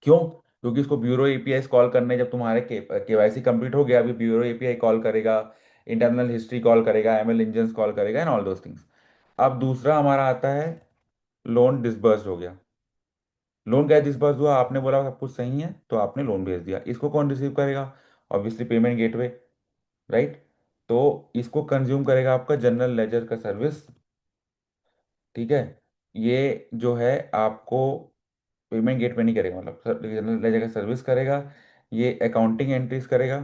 क्यों? क्योंकि इसको ब्यूरो एपीआई कॉल करने, जब तुम्हारे केवाईसी कंप्लीट हो गया, अभी ब्यूरो एपीआई कॉल करेगा, इंटरनल हिस्ट्री कॉल करेगा, एमएल इंजन कॉल करेगा एंड ऑल दोस थिंग्स। अब दूसरा हमारा आता है लोन डिसबर्स हो गया। लोन क्या डिसबर्स हुआ, आपने बोला सब कुछ सही है तो आपने लोन भेज दिया, इसको कौन रिसीव करेगा? Obviously payment gateway, right. तो इसको कंज्यूम करेगा आपका जनरल लेजर का सर्विस। ठीक है, ये जो है आपको पेमेंट गेटवे नहीं करेगा, मतलब जनरल लेजर का सर्विस करेगा, ये अकाउंटिंग एंट्रीज करेगा।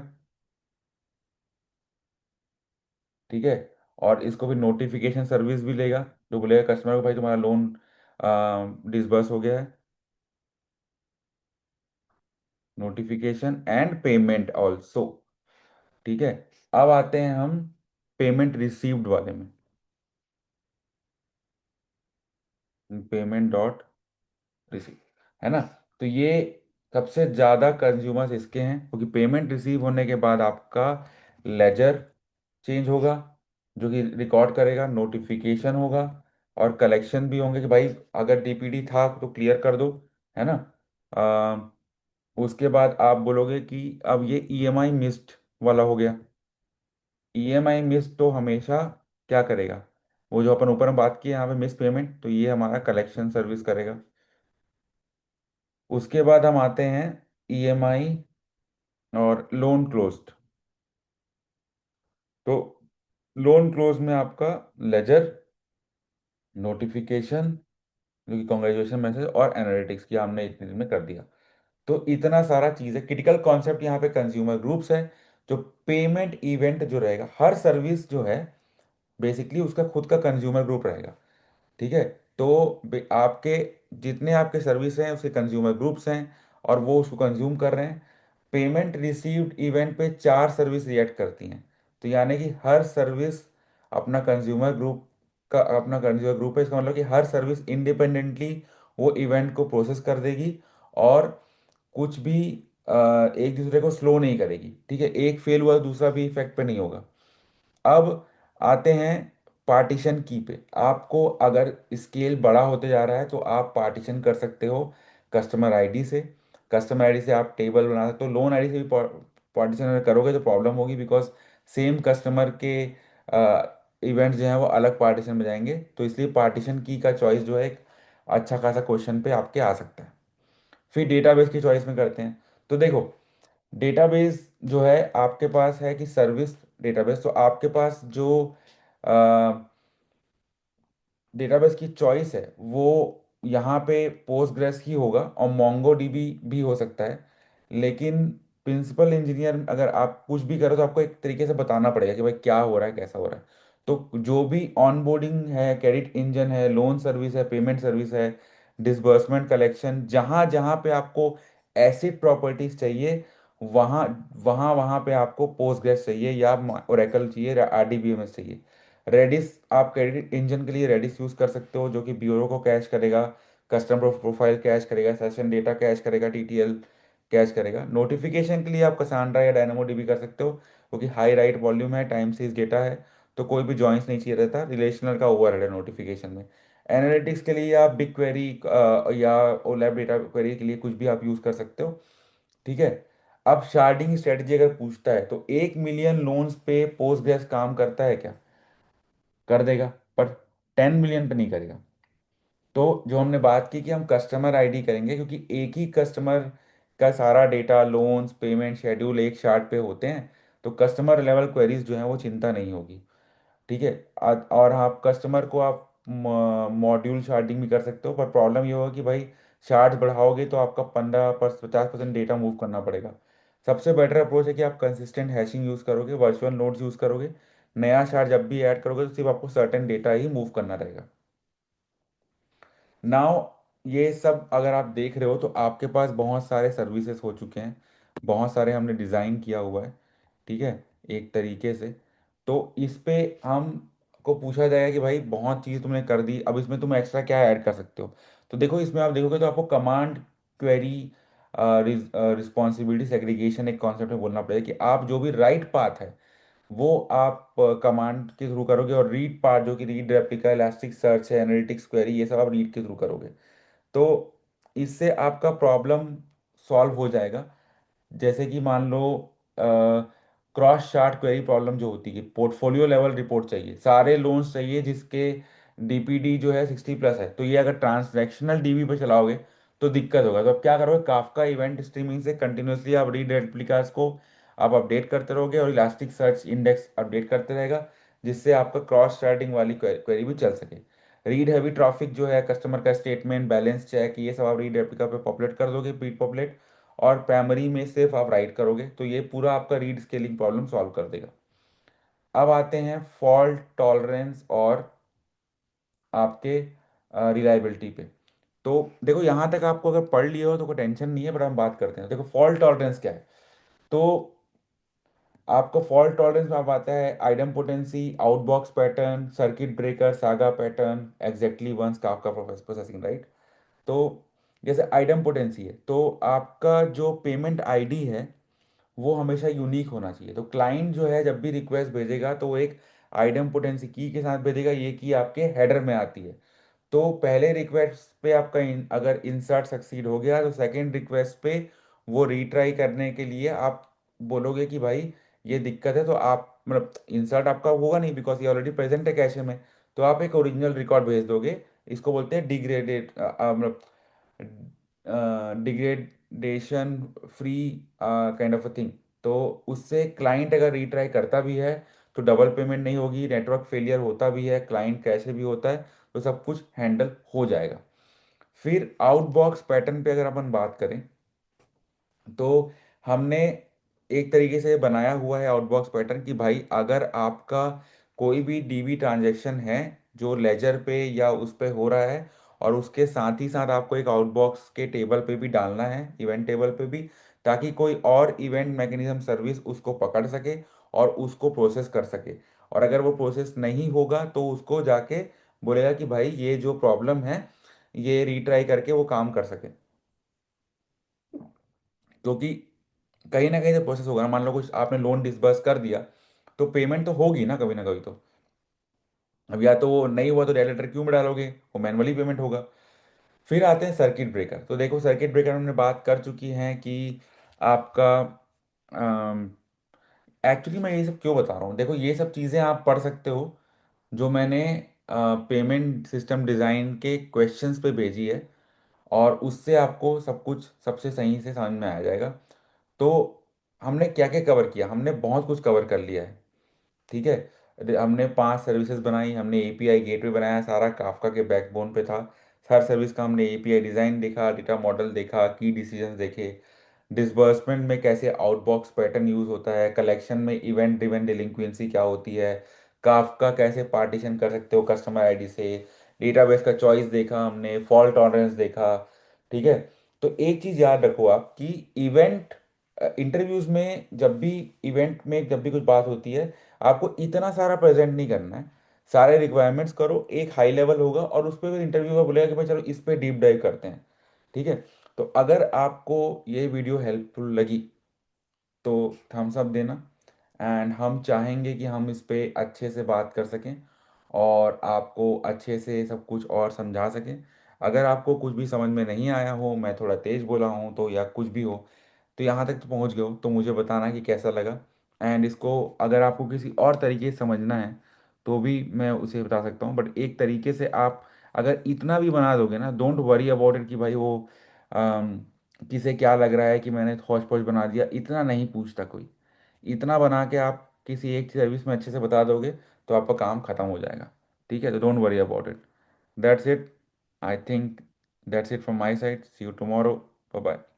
ठीक है, और इसको भी नोटिफिकेशन सर्विस भी लेगा, जो बोलेगा कस्टमर को भाई तुम्हारा लोन डिसबर्स हो गया है। Notification and payment also. ठीक है, अब आते हैं हम पेमेंट रिसीव्ड वाले में, पेमेंट डॉट रिसीव, है ना। तो ये सबसे ज़्यादा कंज्यूमर्स इसके हैं, क्योंकि पेमेंट रिसीव होने के बाद आपका लेजर चेंज होगा, जो कि रिकॉर्ड करेगा, नोटिफिकेशन होगा, और कलेक्शन भी होंगे कि भाई अगर डीपीडी था तो क्लियर कर दो, है ना। उसके बाद आप बोलोगे कि अब ये ईएमआई मिस्ड वाला हो गया। ईएमआई मिस तो हमेशा क्या करेगा, वो जो अपन ऊपर में बात की यहाँ पे मिस पेमेंट, तो ये हमारा कलेक्शन सर्विस करेगा। उसके बाद हम आते हैं ईएमआई और लोन क्लोज्ड। तो लोन क्लोज में आपका लेजर, नोटिफिकेशन, जो कि कॉन्ग्रेचुलेशन मैसेज, और एनालिटिक्स की हमने इतने दिन में कर दिया। तो इतना सारा चीज़ है, क्रिटिकल कॉन्सेप्ट यहाँ पे कंज्यूमर ग्रुप्स है। जो पेमेंट इवेंट जो रहेगा, हर सर्विस जो है बेसिकली उसका खुद का कंज्यूमर ग्रुप रहेगा। ठीक है, तो आपके जितने आपके सर्विस हैं उसके कंज्यूमर ग्रुप्स हैं, और वो उसको कंज्यूम कर रहे हैं। पेमेंट रिसीव्ड इवेंट पे चार सर्विस रिएक्ट करती हैं। तो यानी कि हर सर्विस अपना कंज्यूमर ग्रुप का अपना कंज्यूमर ग्रुप है, इसका मतलब कि हर सर्विस इंडिपेंडेंटली वो इवेंट को प्रोसेस कर देगी, और कुछ भी एक दूसरे को स्लो नहीं करेगी। ठीक है, एक फेल हुआ तो दूसरा भी इफेक्ट पे नहीं होगा। अब आते हैं पार्टीशन की पे। आपको अगर स्केल बड़ा होते जा रहा है तो आप पार्टीशन कर सकते हो कस्टमर आईडी से, कस्टमर आईडी से आप टेबल बना सकते हो, लोन आईडी से भी पार्टीशन अगर करोगे तो प्रॉब्लम होगी, बिकॉज सेम कस्टमर के इवेंट्स जो हैं वो अलग पार्टीशन में जाएंगे। तो इसलिए पार्टीशन की का चॉइस जो है एक अच्छा खासा क्वेश्चन पे आपके आ सकता है। फिर डेटाबेस की चॉइस में करते हैं। तो देखो, डेटाबेस जो है आपके पास है कि सर्विस डेटाबेस, तो आपके पास जो डेटाबेस की चॉइस है वो यहाँ पे पोस्टग्रेस ही होगा, और मोंगो डीबी भी हो सकता है। लेकिन प्रिंसिपल इंजीनियर अगर आप कुछ भी करो तो आपको एक तरीके से बताना पड़ेगा कि भाई क्या हो रहा है, कैसा हो रहा है। तो जो भी ऑनबोर्डिंग है, क्रेडिट इंजन है, लोन सर्विस है, पेमेंट सर्विस है, डिसबर्समेंट कलेक्शन, जहाँ जहाँ पे आपको एसिड प्रॉपर्टीज चाहिए, वहाँ वहाँ वहाँ पे आपको पोस्टग्रेस चाहिए या ओरेकल चाहिए, आरडीबीएमएस चाहिए। रेडिस, आप क्रेडिट इंजन के लिए रेडिस यूज कर सकते हो, जो कि ब्यूरो को कैश करेगा, कस्टमर प्रोफाइल कैश करेगा, सेशन डेटा कैश करेगा, टीटीएल कैश करेगा। नोटिफिकेशन के लिए आप कसांड्रा या डायनामो डीबी कर सकते हो, क्योंकि हाई राइट वॉल्यूम है, टाइम सीरीज डेटा है, तो कोई भी जॉइंस नहीं चाहिए रहता, रिलेशनल का ओवरहेड है नोटिफिकेशन में। एनालिटिक्स के लिए आप बिग क्वेरी या ओलैप डेटा क्वेरी के लिए कुछ भी आप यूज कर सकते हो। ठीक है। अब शार्डिंग स्ट्रेटजी अगर पूछता है तो 1 मिलियन लोन्स पे पोस्टग्रेस काम करता है क्या? कर देगा, पर 10 मिलियन पे नहीं करेगा। तो जो हमने बात की कि हम कस्टमर आईडी करेंगे, क्योंकि एक ही कस्टमर का सारा डेटा, लोन्स, पेमेंट शेड्यूल एक चार्ट पे होते हैं, तो कस्टमर लेवल क्वेरीज जो है वो चिंता नहीं होगी। ठीक है। और आप कस्टमर को आप मॉड्यूल शार्टिंग भी कर सकते हो, पर प्रॉब्लम ये होगा कि भाई शार्ट बढ़ाओगे तो आपका 15-50% डेटा मूव करना पड़ेगा। सबसे बेटर अप्रोच है कि आप कंसिस्टेंट हैशिंग यूज़ करोगे, वर्चुअल नोड्स यूज़ करोगे। नया शार्ट जब भी ऐड करोगे तो सिर्फ आपको सर्टेन डेटा ही मूव करना रहेगा। नाउ ये सब अगर आप देख रहे हो तो आपके पास बहुत सारे सर्विसेज हो चुके हैं, बहुत सारे हमने डिज़ाइन किया हुआ है। ठीक है। एक तरीके से तो इस पे हम को पूछा जाएगा कि भाई बहुत चीज़ तुमने कर दी, अब इसमें तुम एक्स्ट्रा क्या ऐड कर सकते हो। तो देखो, इसमें आप देखोगे तो आपको कमांड क्वेरी रिस्पॉन्सिबिलिटी सेग्रीगेशन एक कॉन्सेप्ट में बोलना पड़ेगा कि आप जो भी राइट पाथ है वो आप कमांड के थ्रू करोगे, और रीड पार्ट जो कि रीड रेप्लिका, इलास्टिक सर्च है, एनालिटिक्स क्वेरी, ये सब आप रीड के थ्रू करोगे। तो इससे आपका प्रॉब्लम सॉल्व हो जाएगा। जैसे कि मान लो क्रॉस चार्ट क्वेरी प्रॉब्लम जो होती है, पोर्टफोलियो लेवल रिपोर्ट चाहिए, सारे लोन्स चाहिए जिसके डीपीडी जो है 60+ है, तो ये अगर ट्रांजैक्शनल डीबी पे चलाओगे तो दिक्कत होगा। तो अब क्या करोगे, काफका इवेंट स्ट्रीमिंग से कंटिन्यूसली आप रीड रेप्लिकास को आप अपडेट करते रहोगे, और इलास्टिक सर्च इंडेक्स अपडेट करते रहेगा, जिससे आपका क्रॉस चार्टिंग वाली क्वेरी भी चल सके। रीड हैवी ट्रैफिक जो है, कस्टमर का स्टेटमेंट, बैलेंस चेक, ये सब आप रीड रेप्लिका पे पॉपुलेट कर दोगे, प्री पॉपुलेट, और प्राइमरी में सिर्फ आप राइट करोगे, तो ये पूरा आपका रीड स्केलिंग प्रॉब्लम सॉल्व कर देगा। अब आते हैं फॉल्ट टॉलरेंस और आपके रिलायबिलिटी पे। तो देखो, यहाँ तक आपको अगर पढ़ लिया हो तो कोई टेंशन नहीं है, बट हम बात करते हैं। देखो, फॉल्ट टॉलरेंस क्या है। तो आपका फॉल्ट टॉलरेंस में आप आता है idempotency, outbox pattern, circuit breaker, saga pattern, exactly once, Kafka processing, right. तो जैसे आइडम पोटेंसी है, तो आपका जो पेमेंट आईडी है वो हमेशा यूनिक होना चाहिए। तो क्लाइंट जो है जब भी रिक्वेस्ट भेजेगा तो वो एक आइडम पोटेंसी की के साथ भेजेगा, ये की आपके हेडर में आती है। तो पहले रिक्वेस्ट पे आपका अगर इंसर्ट सक्सीड हो गया तो सेकंड रिक्वेस्ट पे वो रीट्राई करने के लिए आप बोलोगे कि भाई ये दिक्कत है, तो आप मतलब इंसर्ट आपका होगा नहीं, बिकॉज ये ऑलरेडी प्रेजेंट है कैशे में। तो आप एक ओरिजिनल रिकॉर्ड भेज दोगे। इसको बोलते हैं डिग्रेडेड, मतलब degradation free kind of a thing. तो उससे क्लाइंट अगर रीट्राई करता भी है तो डबल पेमेंट नहीं होगी, नेटवर्क फेलियर होता भी है, क्लाइंट कैसे भी होता है, तो सब कुछ हैंडल हो जाएगा। फिर आउटबॉक्स पैटर्न पे अगर अपन बात करें तो हमने एक तरीके से बनाया हुआ है आउटबॉक्स पैटर्न कि भाई अगर आपका कोई भी डीबी ट्रांजैक्शन है जो लेजर पे या उस पे हो रहा है, और उसके साथ ही साथ आपको एक आउटबॉक्स के टेबल पे भी डालना है, इवेंट टेबल पे भी, ताकि कोई और इवेंट मैकेनिज्म सर्विस उसको पकड़ सके और उसको प्रोसेस कर सके। और अगर वो प्रोसेस नहीं होगा तो उसको जाके बोलेगा कि भाई ये जो प्रॉब्लम है ये रीट्राई करके वो काम कर सके। क्योंकि कहीं ना कहीं से प्रोसेस होगा ना, मान लो कुछ आपने लोन डिसबर्स कर दिया, तो पेमेंट तो होगी ना कभी तो। अब या तो वो नहीं हुआ तो डायरेक्ट लेटर क्यों में डालोगे, वो मैनुअली पेमेंट होगा। फिर आते हैं सर्किट ब्रेकर। तो देखो सर्किट ब्रेकर हमने बात कर चुकी हैं कि आपका, एक्चुअली मैं ये सब क्यों बता रहा हूँ, देखो ये सब चीज़ें आप पढ़ सकते हो जो मैंने पेमेंट सिस्टम डिज़ाइन के क्वेश्चंस पे भेजी है, और उससे आपको सब कुछ सबसे सही से समझ में आ जाएगा। तो हमने क्या क्या कवर किया, हमने बहुत कुछ कवर कर लिया है। ठीक है, हमने 5 सर्विसेज बनाई, हमने एपीआई गेटवे बनाया, सारा काफका के बैकबोन पे था। हर सर्विस का हमने एपीआई डिज़ाइन देखा, डेटा मॉडल देखा, की डिसीजंस देखे, डिसबर्समेंट में कैसे आउटबॉक्स पैटर्न यूज होता है, कलेक्शन में इवेंट ड्रिवन डिलिंक्वेंसी क्या होती है, काफका कैसे पार्टीशन कर सकते हो कस्टमर आईडी से, डेटाबेस का चॉइस देखा हमने, फॉल्ट टॉलरेंस देखा। ठीक है, तो एक चीज याद रखो आप कि इवेंट इंटरव्यूज में जब भी, इवेंट में जब भी कुछ बात होती है, आपको इतना सारा प्रेजेंट नहीं करना है। सारे रिक्वायरमेंट्स करो, एक हाई लेवल होगा और उस पर इंटरव्यू का बोलेगा कि भाई चलो इस पे डीप डाइव करते हैं। ठीक है, तो अगर आपको ये वीडियो हेल्पफुल लगी तो थम्स अप देना। एंड हम चाहेंगे कि हम इस पे अच्छे से बात कर सकें और आपको अच्छे से सब कुछ और समझा सकें। अगर आपको कुछ भी समझ में नहीं आया हो, मैं थोड़ा तेज बोला हूँ तो, या कुछ भी हो, तो यहाँ तक तो पहुँच गए हो तो मुझे बताना कि कैसा लगा। एंड इसको अगर आपको किसी और तरीके से समझना है तो भी मैं उसे बता सकता हूँ, बट एक तरीके से आप अगर इतना भी बना दोगे ना, डोंट वरी अबाउट इट कि भाई वो किसे क्या लग रहा है कि मैंने हौच पौच बना दिया, इतना नहीं पूछता कोई। इतना बना के आप किसी एक सर्विस में अच्छे से बता दोगे तो आपका काम खत्म हो जाएगा। ठीक है, तो don't worry about it. That's it, I think that's it from my side. See you tomorrow. Bye bye.